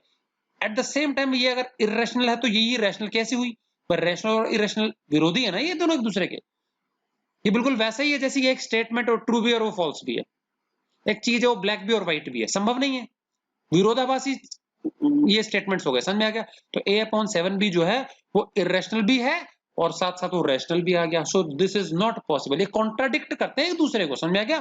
एट द सेम टाइम ये अगर इररेशनल है तो यही रैशनल कैसे हुई? पर रैशनल और इररेशनल विरोधी है ना ये दोनों एक दूसरे के। ये बिल्कुल वैसा ही है जैसे ये एक स्टेटमेंट और ट्रू भी और वो फॉल्स भी है, एक चीज है वो ब्लैक भी और व्हाइट भी है, संभव नहीं है, विरोधाभासी ये स्टेटमेंट्स हो गए। समझ में आ गया? तो a/7b जो है वो इरेशनल भी है और साथ साथ वो रैशनल भी आ गया। So this is not possible, ये कॉन्ट्राडिक्ट करते हैं एक दूसरे को। समझ में आ गया?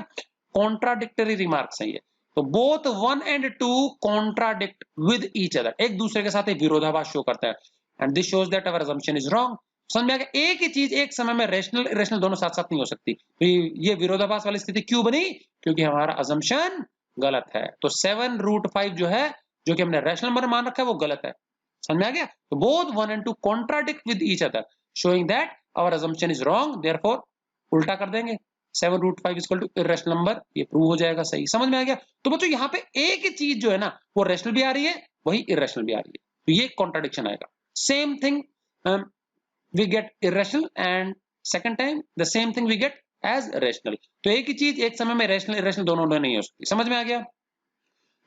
कॉन्ट्राडिक्टरी रिमार्क्स हैं ये। तो both 1 and 2 contradict with each other, एक दूसरे के साथ एक विरोधाभास शो करता है, and this shows that our assumption is wrong. समझ में आ गया? एक ही चीज एक समय में रैशनल इरेशनल दोनों साथ साथ नहीं हो सकती। तो ये विरोधाभास वाली स्थिति क्यों बनी? क्योंकि हमारा असम्पशन गलत है। तो 7√5 जो है, जो कि हमने रैशनल नंबर मान रखा है, वो गलत है। समझ में आ गया? तो both 1 and 2 contradict with each other, showing that our assumption is wrong, therefore उल्टा कर देंगे 7√5 इक्वल टू इरेशनल नंबर, ये प्रूव हो जाएगा सही। समझ में आ गया? तो बच्चों यहाँ पे एक ही चीज जो है ना वो रैशनल भी आ रही है, वही इरेशनल भी आ रही है, तो ये कॉन्ट्राडिक्शन आएगा। Same thing we get irrational and second time the same thing we get as rational। तो एक ही चीज एक समय में रैशनल इरेशनल दोनों नहीं हो सकती। समझ में आ गया?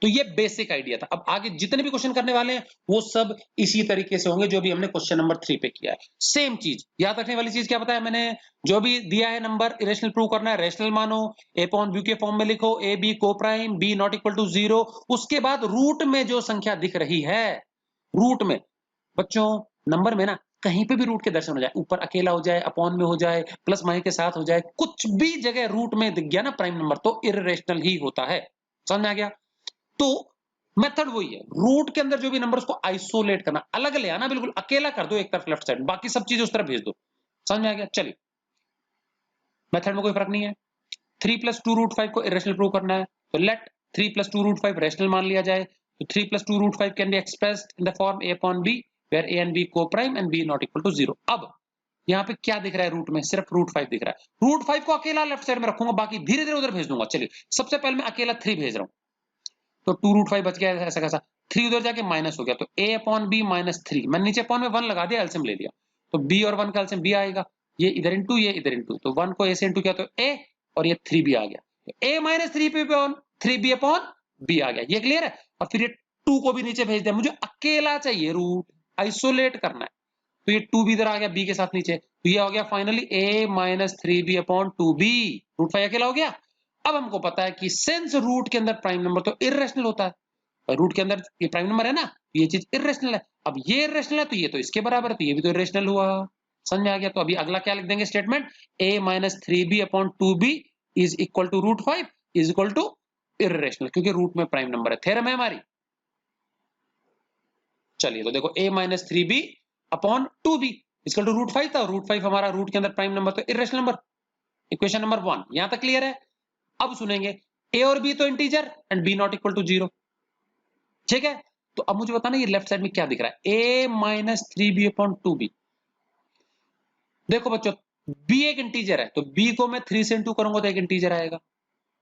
तो ये बेसिक आइडिया था। अब आगे जितने भी क्वेश्चन करने वाले हैं वो सब इसी तरीके से होंगे जो भी हमने क्वेश्चन नंबर 3 पे किया है। सेम चीज याद रखने वाली चीज क्या बताया मैंने, जो भी दिया है नंबर इरेशनल प्रूव करना है, रैशनल मानो, a/b के फॉर्म में लिखो, a b को prime, b not equal to 0, उसके बाद रूट में जो संख्या दिख रही है, रूट में बच्चों नंबर में ना कहीं पे भी रूट के दर्शन हो जाए, ऊपर अकेला हो जाए, अपॉन में हो जाए, प्लस माइनस के साथ हो जाए, कुछ भी जगह रूट में दिख गया ना प्राइम नंबर, तो इररेशनल ही होता है। समझ में आ गया? तो मेथड वही है, रूट के अंदर जो भी नंबर उसको आइसोलेट करना, अलग ले आना, बिल्कुल अकेला कर दो एक तरफ लेफ्ट साइड, बाकी सब चीजें उस तरफ भेज दो। समझ में आ गया? चलिए मेथड में कोई फर्क नहीं है। 3 + 2√5 को इरेशनल प्रूव करना है, तो लेट 3 + 2√5 रैशनल मान लिया जाए। तो 3 + 2√5 can be expressed in the form a/b where a and b co-prime and b not equal to 0। अब यहाँ पे क्या दिख रहा है रूट में? सिर्फ रूट 5 दिख रहा है। रूट 5 को अकेला लेफ्ट साइड में रखूंगा, बाकी धीरे धीरे उधर भेज दूंगा। चलिए सबसे पहले मैं अकेला 3 भेज रहा हूँ, तो 2 रूट 5 बच गया ऐसा कैसा, 3 उधर जाके माइनस हो गया, तो a अपॉन बी माइनस 3, मैंने नीचे अपॉन में 1 लगा दिया, एलसीएम ले लिया, तो b और 1 का एलसीएम b आएगा, ये इधर इंटू ये इधर इंटू, तो 1 को a से इंटू किया तो a, और ये 3b आ गया, तो a minus 3b upon 3b upon b आ गया। ये क्लियर है? और फिर ये 2 को भी नीचे भेज दिया, मुझे अकेला चाहिए रूट, आइसोलेट करना है, तो ये 2 भी इधर आ गया b के साथ नीचे, तो ये हो गया finally a minus 3b upon 2b, root 5 अकेला हो गया। अब हमको पता है कि सिंस रूट के अंदर प्राइम नंबर तो इर्रेशनल होता है, रूट के अंदर ये प्राइम नंबर है ना, ये चीज इर्रेशनल है, अब ये इर्रेशनल है तो ये तो इसके बराबर है, तो ये भी तो इर्रेशनल हुआ। समझ में आ गया? तो अभी अगला क्या लिख देंगे statement, a minus 3b upon 2b is equal to root 5 is equal to irrational, क्योंकि रूट में प्राइम नंबर है। थ्योरम है हमारी। चलिए तो देखो a minus 3b upon 2b equal to root 5 था, रूट 5 हमारा रूट के अंदर प्राइम नंबर तो इर्रेशनल नंबर, इक्वेशन नंबर 1 यहां तक क्लियर है। अब सुनेंगे a और b तो integer and b not equal to 0, ठीक है? तो अब मुझे बताना ये लेफ्ट साइड में क्या दिख रहा है, a minus 3b upon 2b। देखो बच्चों b एक इंटीजर है, तो b को मैं 3 से इंटू करूंगा तो एक इंटीजर आएगा,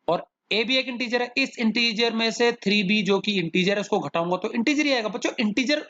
और a भी एक इंटीजर है, इस इंटीजर में से 3b जो कि इंटीजर है उसको घटाऊंगा तो इंटीजर ही आएगा। बच्चों इंटीजर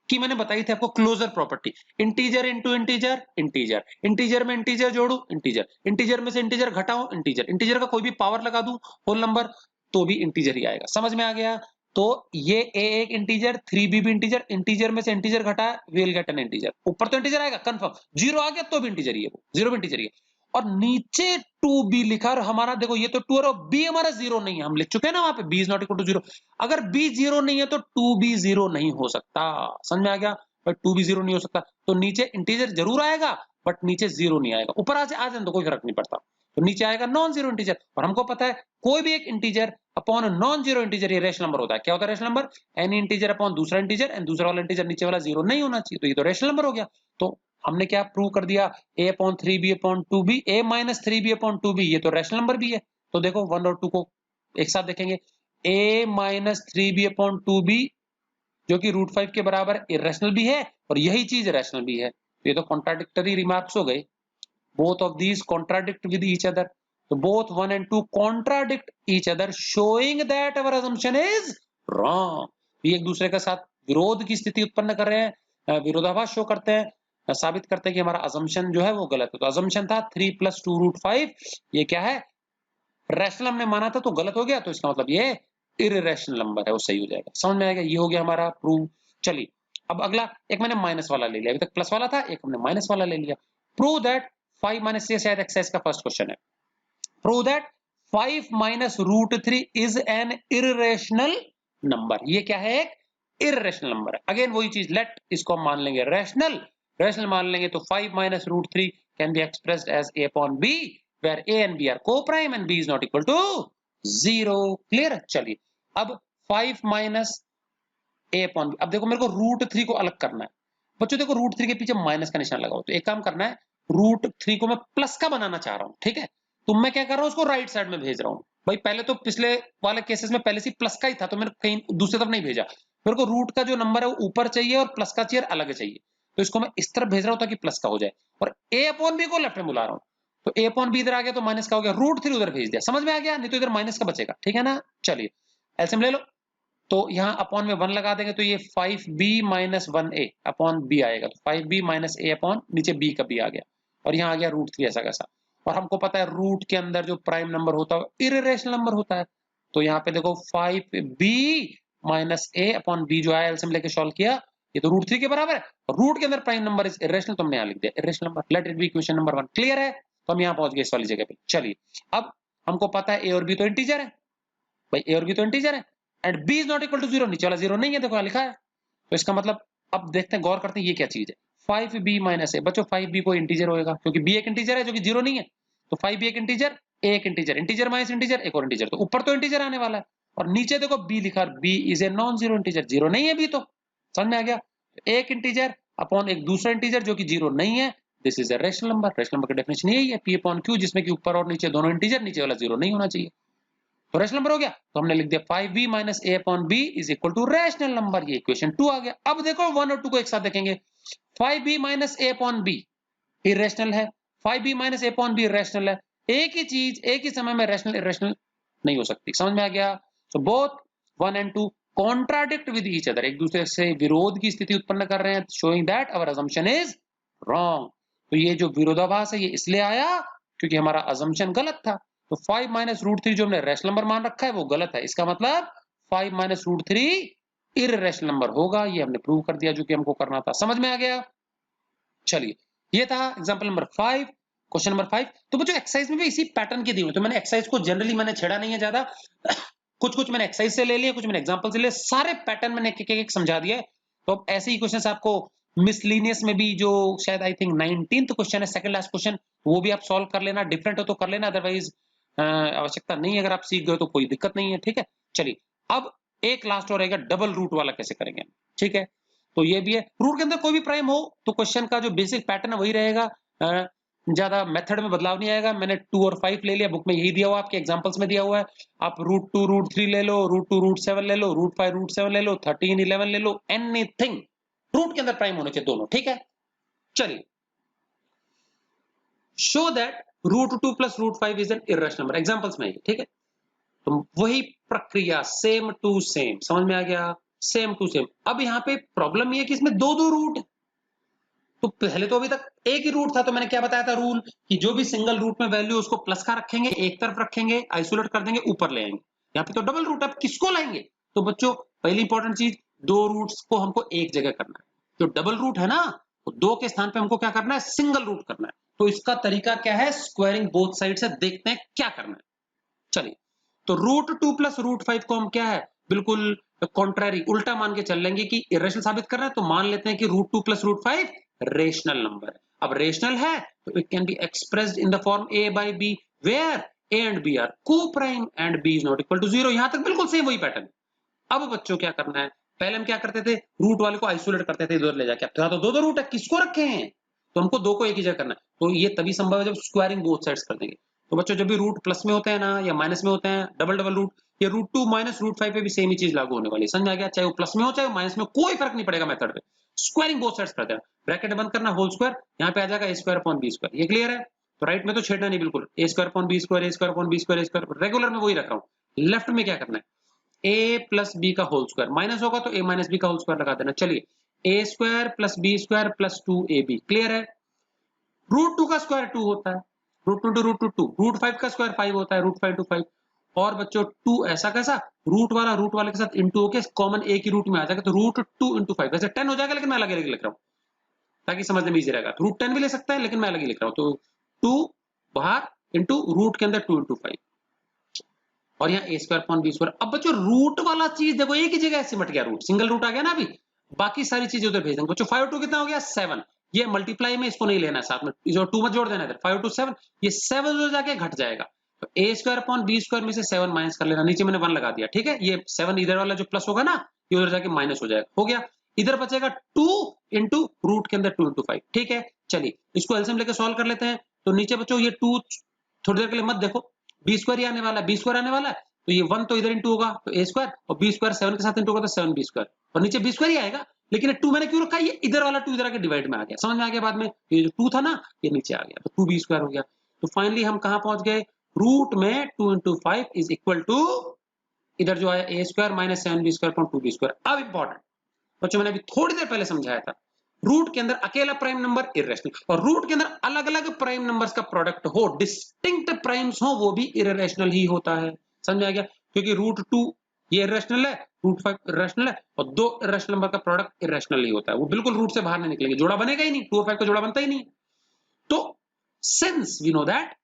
की मैंने बताई थी आपको closure property, integer into integer, integer integer में इंटीजर जोड़ू इंटीजर, इंटीजर में से इंटीजर घटाऊं इंटीजर, इंटीजर का कोई भी पावर लगा दूं होल नंबर तो भी इंटीजर ही आएगा। समझ में आ गया? तो ये a एक इंटीजर, 3b भी इंटीजर, इंटीजर में से इंटीजर घटा विल गेट एन इंटीजर, ऊपर तो इंटीजर आएगा कंफर्म, जीरो आ गया तो भी इंटीजर ही है, वो जीरो भी इंटीजर ही है। और नीचे 2b लिखा, और हमारा देखो ये तो 2 और b हमारा जीरो नहीं है, हम लिख चुके हैं ना वहां पे b is not equal to 0, अगर b जीरो नहीं है तो 2b जीरो नहीं हो सकता। समझ में आ गया? भाई 2b जीरो नहीं हो सकता, तो नीचे इंटीजर जरूर आएगा बट नीचे जीरो नहीं आएगा, ऊपर आ जाए तो कोई फर्क नहीं पड़ता, तो नीचे आएगा नॉन जीरो इंटीजर। और हमको पता है कोई भी एक integer upon non zero integer ये रेशनल नंबर होता है। क्या होता है rational number? Any integer upon दूसरा इंटीजर, एंड दूसरा वाला इंटीजर नीचे वाला जीरो नहीं होना चाहिए, तो ये तो रेशनल नंबर हो गया। तो हमने क्या प्रूव कर दिया, a upon 3b upon 2b, a minus 3b upon 2b ये तो रेशनल नंबर भी है। तो देखो 1 और 2 को एक साथ देखेंगे, a minus 3b upon 2b जो कि रूट 5 के बराबर इरेशनल भी है और यही चीज रैशनल भी है, तो ये तो कॉन्ट्राडिक्टरी रिमार्क्स हो गए, both of these contradict with each other, so both 1 and 2 contradict each other showing that our assumption is wrong। ये एक दूसरे के साथ विरोध की स्थिति उत्पन्न कर रहे हैं, विरोधाभास शो करते हैं, साबित करते हैं कि हमारा assumption जो है वो गलत है। तो assumption था 3 + 2 रूट 5, ये क्या है रैशनल हमने माना था तो गलत हो गया, तो इसका मतलब ये इररेशनल नंबर है, वो सही हो जाएगा। समझ में आएगा? ये हो गया हमारा प्रूव। चलिए अब अगला, एक मैंने माइनस वाला ले लिया, अभी तक प्लस वाला था, एक हमने माइनस वाला ले लिया। प्रूव दैट 5 माइनस, ये शायद एक्सरसाइज का फर्स्ट क्वेश्चन है। Prove that 5 minus root 3 is an irrational number. ये क्या है? एक इररेशनल नंबर है। अगेन वही चीज, लेट इसको हम मान लेंगे रैशनल, रैशनल मान लेंगे तो 5 minus root 3 can be expressed as a upon b where a and b are co-prime and b is not equal to 0। Clear? चलिए अब 5 माइनस a अपॉन b, अब देखो मेरे को रूट 3 को अलग करना है। बच्चों देखो रूट 3 के पीछे माइनस का निशान लगाओ, तो एक काम करना है, रूट 3 को मैं प्लस का बनाना चाह रहा हूं, ठीक है? तो मैं क्या कर रहा हूं, उसको राइट साइड में भेज रहा हूं। भाई पहले तो पिछले वाले केसेस में पहले से प्लस का ही था, तो मैंने कहीं दूसरी तरफ नहीं भेजा, मेरे को रूट का जो नंबर है वो ऊपर चाहिए और प्लस का चेयर अलग चाहिए, तो इसको मैं इस तरफ भेज रहा हूं ताकि प्लस का हो जाए, और a अपॉन b को लेफ्ट में बुला रहा हूं, तो a अपॉन b इधर आ गया तो माइनस का हो गया, रूट 3 उधर भेज दिया। समझ में आ गया? नहीं तो इधर माइनस का बचेगा, ठीक है ना? चलिए एलसीएम ले लो, तो यहाँ अपॉन में 1 लगा देंगे तो ये 5b minus 1a upon b आएगा, तो 5b माइनस a अपॉन नीचे b का b आ गया, और यहाँ आ गया रूट 3 ऐसा कैसा। और हमको पता है रूट के अंदर जो प्राइम नंबर होता है इररेशनल नंबर होता है, तो यहाँ पे देखो 5b minus a upon b जो है एलसीएम लेके सॉल्व किया, ये तो रूट 3 के बराबर है, और रूट के अंदर प्राइम नंबर इज इररेशनल, तो हमने यहाँ लिख दिया irrational number. Late it B equation number 1। Clear है? तो हम यहाँ पहुंच गए इस वाली जगह पे। चलिए अब हमको पता है a और b तो इंटीजर है, भाई a और b तो इंटीजर है, and b is not equal to 0, नीचे वाला 0 नहीं है, देखो लिखा है, तो इसका मतलब अब देखते हैं, गौर करते हैं ये क्या चीज है। 5b माइनस a, बच्चों 5b को इंटीजर होएगा क्योंकि b एक इंटीजर है जो कि 0 नहीं है, तो 5b एक इंटीजर, a एक इंटीजर, इंटीजर माइनस इंटीजर एक और इंटीजर, तो ऊपर तो इंटीजर आने वाला है, और नीचे देखो b लिखा, b is a non zero integer, 0 नहीं है b, तो समझ में आ गया? एक इंटीजर अपॉन एक दूसरा इंटीजर जो कि 0 नहीं है, this is a rational number. Rational number का डेफिनेशन यही है, p अपॉन q, जिसमें कि ऊपर और नीचे दोनों इंटीजर, नीचे वाला 0 नहीं होना चाहिए, तो रैशनल नंबर हो गया। तो हमने लिख दिया 5b minus a upon b is equal to rational number, ये इक्वेशन 2 आ गया। अब देखो 1 और 2 को एक साथ देखेंगे, 5b minus a upon b, irrational है, 5b माइनस ए अपॉन बी इरेशनल है। एक ही चीज एक ही समय में रैशनल इरेशनल नहीं हो सकती, समझ में आ गया? So both 1 and 2 contradict with each other, एक दूसरे से विरोध की स्थिति उत्पन्न कर रहे हैं, showing that our assumption is wrong. तो ये जो विरोधाभास है ये इसलिए आया क्योंकि हमारा असम्पशन गलत था। तो 5 माइनस रूट थ्री जो हमने रैशनल नंबर मान रखा है वो गलत है, इसका मतलब 5 minus root three irrational number होगा, ये हमने प्रूव कर दिया जो कि हमको करना था। समझ में आ गया? चलिए, ये था एग्जांपल नंबर 5। Question number 5। तो बच्चों एक्सरसाइज में भी इसी पैटर्न के दिए हुए, तो मैंने एक्सरसाइज को जनरली मैंने छेड़ा नहीं है ज्यादा कुछ कुछ मैंने एक्सरसाइज से ले लिया, कुछ मैंने एग्जांपल से ले, सारे पैटर्न मैंने एक एक समझा दिया है। तो अब ऐसे ही क्वेश्चन आपको मिसलिनियस में भी, जो शायद आई थिंक 19th क्वेश्चन है, सेकंड लास्ट क्वेश्चन, वो भी आप सॉल्व कर लेना, डिफरेंट हो तो कर लेना, अदरवाइज आवश्यकता नहीं है, अगर आप सीख गए तो कोई दिक्कत नहीं है, ठीक है। चलिए, अब एक लास्ट और रहेगा, डबल रूट वाला कैसे करेंगे, ठीक है। तो ये भी है, रूट के अंदर कोई भी प्राइम हो तो क्वेश्चन का जो बेसिक पैटर्न है वही रहेगा, ज्यादा मेथड में बदलाव नहीं आएगा। मैंने 2 और 5 ले लिया, बुक में यही दिया हुआ, आपके एग्जांपल्स में दिया हुआ है। आप रूट 2 रूट 3 ले लो, रूट 2 रूट 7 ले लो, रूट 5 रूट 7 ले लो, 13 11 ले लो, एनीथिंग रूट के अंदर प्राइम होने चाहिए दोनों, ठीक है। चलिए, show that root 2 plus root 5 is an irrational number, examples में, ठीक है। तो वही प्रक्रिया, सेम टू सेम, समझ में आ गया? Same to same. अब यहाँ पे प्रॉब्लम ये है कि इसमें दो दो रूट, तो पहले तो अभी तक एक ही रूट था, तो मैंने क्या बताया था रूल, कि जो भी सिंगल रूट में वैल्यू उसको प्लस का रखेंगे, एक तरफ रखेंगे, आइसोलेट कर देंगे, ऊपर ले आएंगे। यहाँ पे तो डबल रूट है, किसको लाएंगे? तो बच्चों पहली इंपॉर्टेंट चीज, दो रूट्स को हमको एक जगह करना है। तो डबल रूट है ना, तो दो के स्थान पे हमको क्या करना है? सिंगल रूट करना है। तो इसका तरीका क्या है? स्क्वायरिंग बोथ साइड से, देखते हैं क्या करना है। चलिए, तो रूट 2 प्लस रूट 5 को हम क्या है, बिल्कुल कॉन्ट्ररी, उल्टा मान के चल लेंगे कि इरेशनल साबित कर रहा है, तो मान लेते हैं कि root 2 plus root 5 rational number है। अब रेशनल है तो it can be expressed in the form a by b where a and b are coprime and b is not equal to 0। यहां तक बिल्कुल सेम वही पैटर्न। अब बच्चों क्या करना है, पहले हम क्या करते थे, रूट वाले को आइसोलेट करते थे, इधर ले जाके। अब तो दो दो रूट है, किसको रखे हैं? तो हमको दो को एक ही जगह करना है। तो ये तभी संभव है जब स्क्वायरिंग बोथ साइड्स कर देंगे। तो बच्चों जब भी रूट प्लस में होते हैं ना, या माइनस में होते हैं, डबल डबल रूट, ये रूट 2 माइनस रूट 5 पे भी सेम ही चीज लागू होने वाली है। समझ आ गया? चाहे वो प्लस में हो चाहे माइनस में, कोई फर्क नहीं पड़ेगा मेथड पे। स्क्वायरिंग बोथ साइड्स कर देना, ब्रैकेट बंद करना, होल स्क्वायर, यहाँ पे आ जाएगा ए स्क्वायर अपॉन बी स्क्वायर। ये क्लियर है? तो राइट में तो छेड़ना नहीं बिल्कुल, ए स्क्वायर अपॉन बी स्क्वायर, ए स्क्वायर अपॉन बी स्क्वायर, ए स्क्वायर, रेगुलर में वही रख रहा हूँ। लेफ्ट में क्या करना है, ए प्लस बी का होल स्क्वायर, माइनस होगा तो ए माइनस बी का होल स्क्वायर लगा देना। चलिए, A square plus B square plus 2ab, clear है? रूट 2 का स्क्वायर 2 होता है, रूट 2 टू रूट 2 2, रूट 5 का स्क्वायर 5 होता है, रूट 5 टू 5। और बच्चों 2 ऐसा कैसा, रूट वाला रूट वाले के साथ इंटू होके कॉमन एक ही रूट में आ जाएगा, तो रूट 2 इंटू 5 वैसे 10 हो जाएगा, लेकिन मैं अलग अलग लिख रहा हूँ ताकि समझने में इजी रहेगा। तो रूट 10 भी ले सकता है, लेकिन मैं अलग ही लिख रहा हूँ। तो 2 बाहर इंटू रूट के अंदर 2 इंटू 5, और यहाँ ए स्क्वायर अपॉन बी स्क्वायर। अब बच्चों रूट वाला चीज देखो एक ही जगह सिमट गया, रूट सिंगल रूट आ गया ना अभी, बाकी सारी चीजें उधर भेज देंगे। बच्चों 5 2 कितना हो गया? 7। ये मल्टीप्लाई में इसको नहीं लेना है साथ में, जो 2 मत जोड़ देना इधर, 5 2 7, ये 7 जो जाके घट जाएगा। तो A square upon B square में से 7 माइनस कर लेना, नीचे मैंने 1 लगा दिया, ठीक है। ये 7 इधर वाला जो प्लस होगा ना, ये उधर जाके माइनस हो जाएगा, हो गया। इधर बचेगा 2 इंटू रूट के अंदर 2 इंटू 5, ठीक है। चलिए, इसको एलसीएम लेके सॉल्व कर लेते हैं। तो नीचे बच्चों ये 2 थोड़ी देर के लिए मत देखो, बी स्क्वायर ही आने वाला है, बी स्क्वायर आने वाला है, तो ये 1 तो इधर इंटू होगा तो ए स्क्वायर, और बी स्क्वायर 7 के साथ इंटू होगा तो 7 बी स्क्वायर, और नीचे बी स्क्वायर ही आएगा। लेकिन 2 मैंने क्यों रखा है, ये इधर वाला 2 इधर आके डिवाइड में आ गया, समझ में आ गया? बाद में ये जो 2 था ना, ये नीचे आ गया, तो 2 बी स्क्वायर हो गया। तो फाइनली हम कहां पहुंच गए, रूट में 2 इंटू 5 इज इक्वल टू, इधर जो आया a square minus 7 b square upon 2 b square. अब इंपॉर्टेंट बच्चों, मैंने अभी थोड़ी देर पहले समझाया था, रूट के अंदर अकेला प्राइम नंबर इर्रेशनल, और रूट के अंदर अलग अलग प्राइम नंबर्स का प्रोडक्ट हो, डिस्टिंक्ट प्राइम्स हो, वो भी इर्रेशनल ही होता है। समझ में आ गया? क्योंकि रूट 2 ये इर्रेशनल है, रूट 5 इर्रेशनल है, और दो इर्रेशनल नंबर का प्रोडक्ट इर्रेशनल ही होता है, वो बिल्कुल रूट से बाहर नहीं निकलेंगे, जोड़ा बनेगा ही नहीं, 2 और 5 का जोड़ा बनता ही नहीं। तो since we know that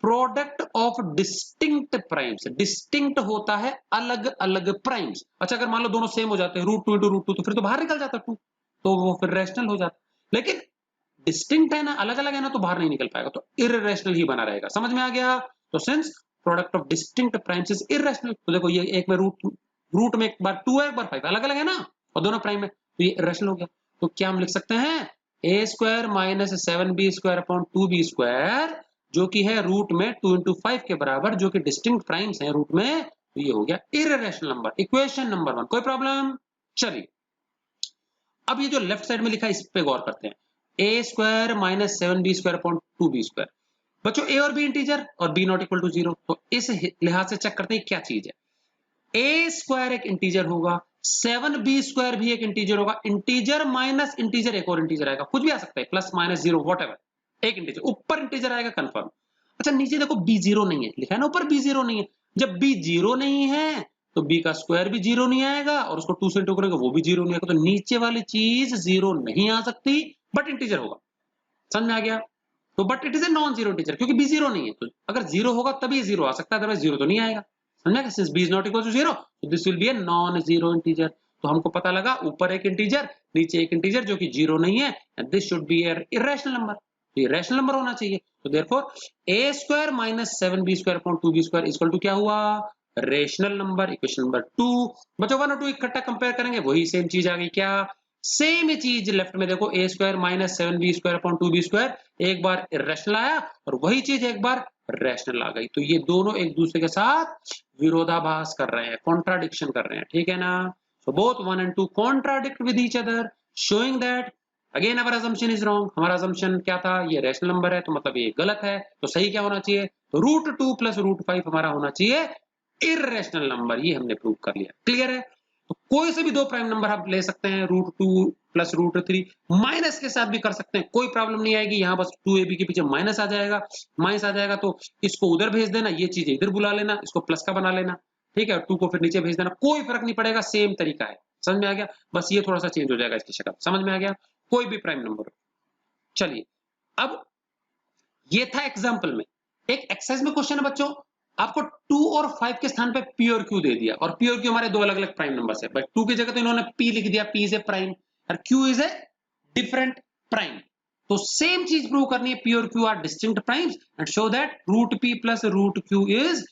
product of distinct primes, distinct होता है अलग अलग प्राइम्स। अच्छा, अगर मान लो दोनों सेम हो जाते हैं, रूट 2 इंटू रूट 2, तो फिर तो बाहर निकल जाता 2, तो वो फिर रैशनल हो जाता। लेकिन डिस्टिंक्ट है ना, अलग अलग है ना, तो बाहर नहीं निकल पाएगा, तो इररेशनल ही बना रहेगा। समझ में आ गया? तो since product of distinct primes is irrational, तो देखो ये एक में रूट में एक बार 2 है, एक बार 5, अलग अलग है ना, और दोनों प्राइम है, तो ये इररेशनल हो गया। तो क्या हम लिख सकते हैं, a square minus 7b square upon 2b square, जो कि है रूट में 2 इंटू 5 के बराबर, जो कि डिस्टिंक्ट प्राइम्स हैं रूट में, तो ये हो गया इररेशनल नंबर। इक्वेशन नंबर 1, कोई प्रॉब्लम? चलिए, अब ये जो लेफ्ट साइड में लिखा है इस पे गौर करते हैं। A square minus 7b square upon 2b square. बच्चों ए और बी इंटीजर और बी नॉट इक्वल टू 0, तो इस लिहाज से चेक करते हैं क्या चीज है। ए स्क्वायर एक इंटीजर होगा, 7b स्क्वायर भी एक इंटीजर होगा, इंटीजर माइनस इंटीजर एक और इंटीजर आएगा, कुछ भी आ सकता है, प्लस माइनस जीरो व्हाटएवर, एक इंटीजर ऊपर इंटीजर आएगा कंफर्म। अच्छा नीचे देखो b जीरो नहीं है, लिखा है ना ऊपर b जीरो नहीं है, जब b जीरो नहीं है तो b का स्क्वायर भी जीरो नहीं आएगा और उसको 2 से इंटू करेंगे वो भी जीरो नहीं आएगा, तो नीचे वाली चीज जीरो नहीं आ सकती बट इंटीजर होगा। समझ में आ गया? तो but it is a non zero integer क्योंकि b जीरो नहीं है, तो अगर जीरो होगा तभी जीरो आ सकता है, अदरवाइज जीरो तो नहीं आएगा। समझ में? Since b is not equal to zero तो this will be a non zero integer. तो हमको पता लगा ऊपर एक इंटीजर नीचे एक इंटीजर जो कि जीरो नहीं है, and this should be a irrational number, तो ये रैशनल नंबर होना चाहिए। तो therefore a square minus 7b square upon 2b square equal to क्या हुआ? Rational number. Equation number 2। बच्चों 1 और 2 इकट्ठा कंपेयर करेंगे, वही सेम चीज आ गई। क्या सेम ही चीज लेफ्ट में देखो, a square minus 7b square upon 2b square एक बार इरेशनल आया और वही चीज एक बार रैशनल आ गई, तो ये दोनों एक दूसरे के साथ विरोधाभास कर रहे हैं, कॉन्ट्राडिक्शन कर रहे हैं, ठीक है ना? So both 1 and 2 contradict with each other, showing that again our assumption is wrong. हमारा assumption क्या था? ये रैशनल नंबर है, तो मतलब ये गलत है, तो सही क्या होना चाहिए? तो √2 प्लस √5 हमारा होना चाहिए इररेशनल नंबर, ये हमने प्रूव कर लिया। क्लियर है? तो कोई से भी दो प्राइम नंबर आप ले सकते हैं, √2 प्लस √3, माइनस के साथ भी कर सकते हैं, कोई प्रॉब्लम नहीं आएगी। यहाँ बस 2ab के पीछे माइनस आ जाएगा, माइनस आ जाएगा तो इसको उधर भेज देना, ये चीज इधर बुला लेना, इसको प्लस का बना लेना, ठीक है, 2 को फिर नीचे भेज देना, कोई फर्क नहीं पड़ेगा, सेम तरीका है। समझ में आ गया? बस ये थोड़ा सा चेंज हो जाएगा इसकी शक्ल। समझ में आ गया? कोई भी प्राइम नंबर। चलिए अब ये था एग्जांपल में। एक एक्सरसाइज में क्वेश्चन है बच्चों, आपको 2 और 5 के स्थान पे p और q दे दिया, और p और q हमारे दो अलग अलग प्राइम नंबर्स है, बट 2 की जगह तो इन्होंने p लिख दिया, p इज ए प्राइम और q is a different prime. तो सेम चीज प्रूव करनी है, p और q are distinct primes and show that √p plus √q is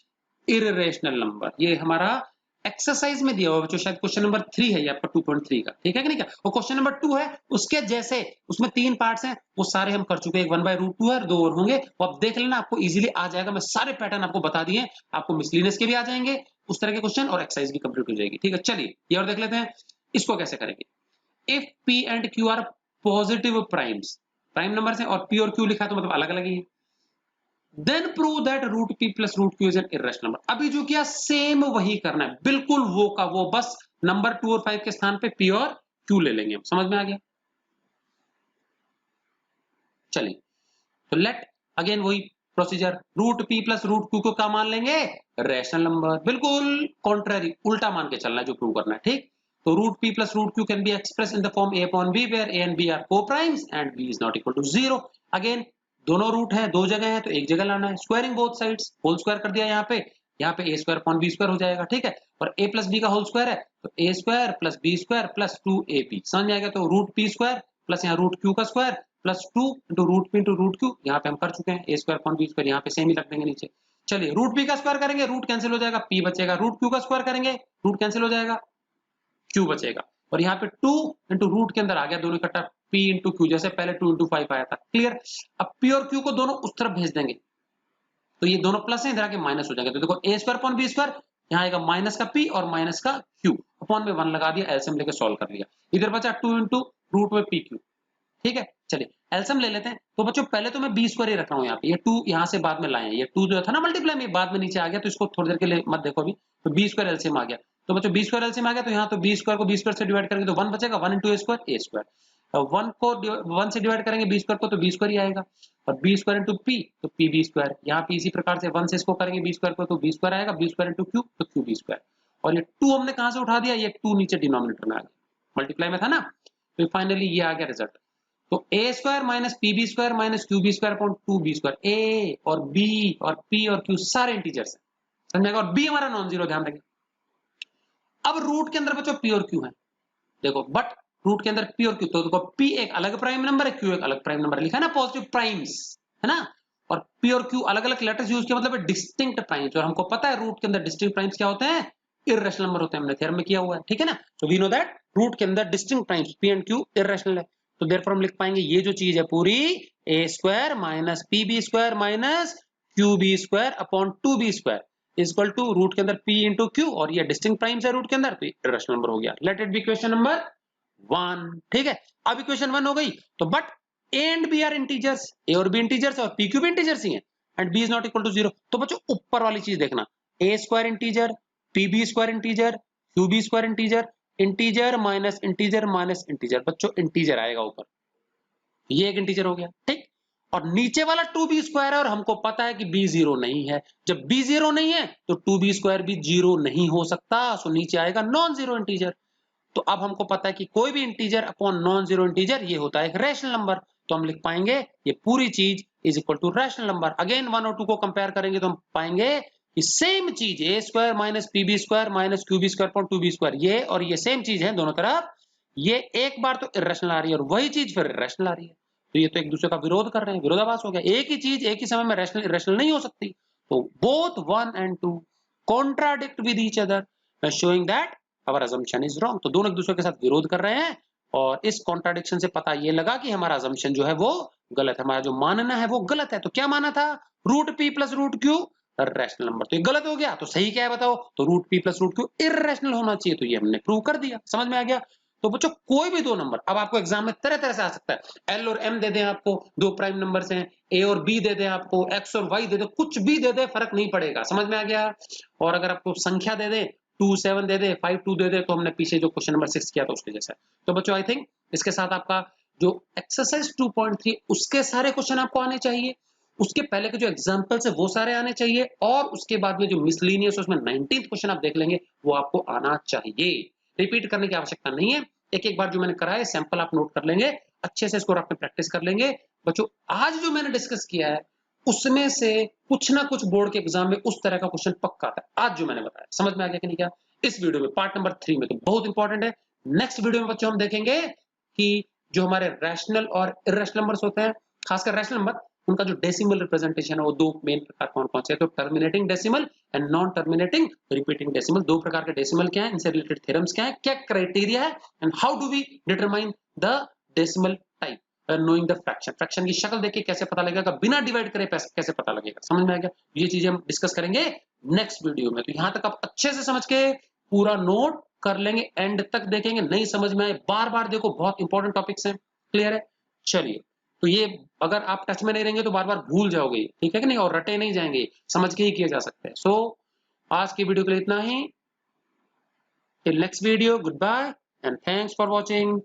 irrational number. ये हमारा एक्सरसाइज में दिया हुआ बच्चों, शायद क्वेश्चन नंबर 3 है ये आपका 2.3 का, ठीक है कि नहीं? क्या और क्वेश्चन नंबर 2 है उसके जैसे, उसमें 3 पार्ट्स हैं, वो सारे हम कर चुके हैं, 1/√2 है और 2 और होंगे, वो आप देख लेना, आपको इजीली आ जाएगा। मैं सारे पैटर्न आपको बता दिए, आपको मिसलिनियस के भी आ जाएंगे उस तरह के क्वेश्चन, और एक्सरसाइज भी कंप्लीट हो जाएगी, ठीक है? चलिए ये और देख लेते हैं, इसको कैसे करेंगे। If p and q are positive primes, prime number है और p और q लिखा तो मतलब अलग अलग ही है, then prove that √p plus √q is an irrational number. अभी जो किया सेम वही करना है, बिल्कुल वो का वो, बस नंबर 2 और 5 के स्थान पे p और q ले लेंगे। समझ में आ गया? चलिए तो लेट अगेन वही प्रोसीजर, √p प्लस √q को क्या मान लेंगे? Rational number. बिल्कुल कॉन्ट्ररी, उल्टा मान के चलना है जो प्रूव करना है, ठीक? तो √p plus √q can be express in the form a upon b where a and b are co-primes and b is not equal to 0। Again दोनों रूट है, दो जगह है तो एक जगह लाना है, squaring both sides, whole square कर दिया यहाँ पे a square upon b square हो जाएगा, ठीक है? और a प्लस b का होल स्क्वायर है तो a square plus b square plus 2ab। समझ में आ गया? तो √p स्क्वायर प्लस यहाँ √q का square plus 2 into √p into √q, यहाँ पे हम कर चुके हैं, a square upon b square यहाँ पे सेम ही रख देंगे नीचे। चलिए √p का स्क्वायर करेंगे, रूट कैंसिल हो जाएगा, p बचेगा, √q का स्क्वायर करेंगे, रूट कैंसिल हो जाएगा, q बचेगा, और यहाँ पे 2 इंटू रूट के अंदर आ गया दोनों इकट्ठा, p इंटू q, जैसे पहले 2 इंटू 5 आया था। क्लियर? अब p और q को दोनों उस तरफ भेज देंगे, तो ये दोनों प्लस है, इधर आके माइनस हो जाएगा, तो देखो a square upon b square, यहाँ आएगा माइनस का p और माइनस का q, अपॉन में 1 लगा दिया, एलसीएम लेके सॉल्व कर लिया, इधर बचा 2 इंटू रूट में pq, ठीक है? चलिए एलसीएम ले लेते हैं। तो बच्चों पहले तो मैं b स्क्वायर ही रख रहा हूँ यहाँ पे, ये 2 यहाँ से बाद में लाए हैं, ये 2 जो था ना मल्टीप्लाई में बाद में नीचे आ गया, तो इसको थोड़ी देर के लिए मत देखो अभी। तो b स्क्वायर एलसीएम आ गया, तो बच्चों b स्क्वायर एलसीएम आ गया, तो यहाँ तो b स्क्वायर को b स्क्वायर से डिवाइड करेंगे तो 1 बचेगा, 1 इंटू a स्क्वायर, 1 को 1 से डिवाइड करेंगे b स्क्वायर को तो b स्क्वायर ही आएगा, और b स्क्वायर इंटू p तो pb स्क्वायर, यहाँ पे इसी प्रकार से 1 से इसको करेंगे b स्क्वायर को तो b स्क्वायर आएगा, b स्क्वायर इंटू q तो qb स्क्वायर, और ये 2 हमने कहाँ से उठा दिया? ये 2 नीचे डिनोमिनेटर में आ गया, मल्टीप्लाई में था ना, तो फाइनली ये आ गया रिजल्ट। तो a square minus pb square minus qb square upon 2b square, a और b और p और q सारे इंटीजर्स हैं, समझेगा? और b हमारा नॉन जीरो, ध्यान रखें। अब रूट के अंदर बच्चों p और q है, देखो बट रूट के अंदर p और q, तो देखो p एक अलग प्राइम नंबर है, q एक अलग प्राइम नंबर है, लिखा है ना पॉजिटिव प्राइम्स, है ना? और p और q अलग अलग लेटर्स यूज किया, मतलब डिस्टिंक्ट प्राइम्स, और हमको पता है रूट के अंदर डिस्टिंक्ट प्राइम्स क्या होते हैं? इररेशनल नंबर होते हैं, हमने थ्योरम में किया हुआ है, ठीक है ना? तो वी नो दैट रूट के अंदर distinct primes p and q irrational है, तो देयरफॉर हम लिख पाएंगे ये जो चीज है पूरी a square minus pb square minus qb square upon 2b square is equal to root के अंदर p इंटू q, और ये डिस्टिंक्ट प्राइम्स है रूट के अंदर, तो इररेशनल नंबर हो गया। Let it be question number 1, ठीक है? अब इक्वेशन 1 हो गई, तो but a and B are integers, a और बी इंटीजर्स और पी क्यू भी इंटीजर्स ही हैं, and b is not equal to 0। तो बच्चों ऊपर वाली चीज देखना, a square integer, p b square integer, q b square integer, integer minus integer minus integer, बच्चों इंटीजर आएगा ऊपर, ये एक इंटीजर हो गया, ठीक। और नीचे वाला 2b स्क्वायर है और हमको पता है कि b 0 नहीं है। जब b 0 नहीं है तो 2b स्क्वायर भी 0 नहीं हो सकता, सो नीचे आएगा नॉन जीरो इंटीजर। तो अब हमको पता है कि कोई भी integer upon non zero integer ये होता है एक रैशनल नंबर, तो हम लिख पाएंगे ये पूरी चीज is equal to rational number. Again 1 और 2 को कंपेयर करेंगे तो हम पाएंगे कि सेम चीज a square minus p b square minus q b square upon 2b square, ये और ये सेम चीज है दोनों तरफ। ये एक बार तो इरेशनल आ रही है और वही चीज फिर रैशनल आ रही है, तो ये तो एक दूसरे का विरोध कर रहे हैं, विरोधाभास हो गया। एक ही चीज एक ही समय में रैशनल इरेशनल नहीं हो सकती, तो both 1 and 2 contradict with each other, showing that our assumption is wrong. तो दोनों एक दूसरे के साथ विरोध कर रहे हैं और इस कॉन्ट्राडिक्शन से पता ये लगा कि हमारा असम्पशन जो है वो गलत है, हमारा जो मानना है वो गलत है। तो क्या माना था, root p plus root q rational number, तो ये गलत हो गया। तो सही क्या है बताओ, तो root p plus root q irrational होना चाहिए, तो ये हमने प्रूव कर दिया। समझ में आ गया। तो बच्चों कोई भी दो नंबर, अब आपको एग्जाम में तरह तरह से आ सकता है, एल और एम दे दें आपको, दो प्राइम नंबर्स हैं, ए और बी दे दें आपको, एक्स और वाई दे दें, कुछ भी दे दें फर्क नहीं पड़ेगा। समझ में आ गया। और अगर आपको संख्या दे दें 2 7 दे दे, 5 2 दे दे, तो हमने पीछे जो क्वेश्चन नंबर 6 किया था उसके जैसा। तो बच्चों आई थिंक इसके साथ आपका जो एक्सरसाइज 2.3 उसके सारे क्वेश्चन आपको आने चाहिए, उसके पहले के जो एग्जांपल्स है वो सारे आने चाहिए, और उसके बाद में जो मिसलिनियस उसमें 19th क्वेश्चन आप देख लेंगे वो आपको आना चाहिए। रिपीट करने की आवश्यकता नहीं है, एक एक बार जो मैंने कराया सैंपल आप नोट कर लेंगे, अच्छे से इसको रख के प्रैक्टिस कर लेंगे। बच्चों आज जो मैंने डिस्कस किया है उसमें से कुछ ना कुछ बोर्ड के एग्जाम में उस तरह का क्वेश्चन पक्का आता है। आज जो मैंने बताया समझ में आ गया कि नहीं क्या, इस वीडियो में पार्ट नंबर 3 में तो बहुत इंपॉर्टेंट है। नेक्स्ट वीडियो में बच्चों हम देखेंगे कि जो हमारे रैशनल और इर्रेशनल नंबर्स होते हैं, खासकर रैशनल नंबर, उनका जो डेसिमल रिप्रेजेंटेशन है वो दो मेन प्रकार कौन कौन से हैं, तो terminating decimal and non terminating repeating decimal. दो प्रकार के डेसिमल क्या है, इनसे रिलेटेड थ्योरम्स क्या है, क्या क्राइटेरिया है, and how do we determine the decimal type, knowing the fraction, fraction की शक्ल देख के कैसे पता लगेगा, बिना डिवाइड करे कैसे पता लगेगा। समझ में आ गया। ये चीजें हम डिस्कस करेंगे नेक्स्ट वीडियो में। तो यहां तक आप अच्छे से समझ के पूरा नोट कर लेंगे, एंड तक देखेंगे, नहीं समझ में आए बार बार देखो, बहुत इंपॉर्टेंट टॉपिक्स हैं। क्लियर है। चलिए, तो ये अगर आप टच में नहीं रहेंगे तो बार बार भूल जाओगे, ठीक है कि नहीं, और रटे नहीं जाएंगे, समझ के ही किए जा सकते हैं। सो आज की वीडियो के लिए इतना ही, till next video, goodbye and thanks for watching.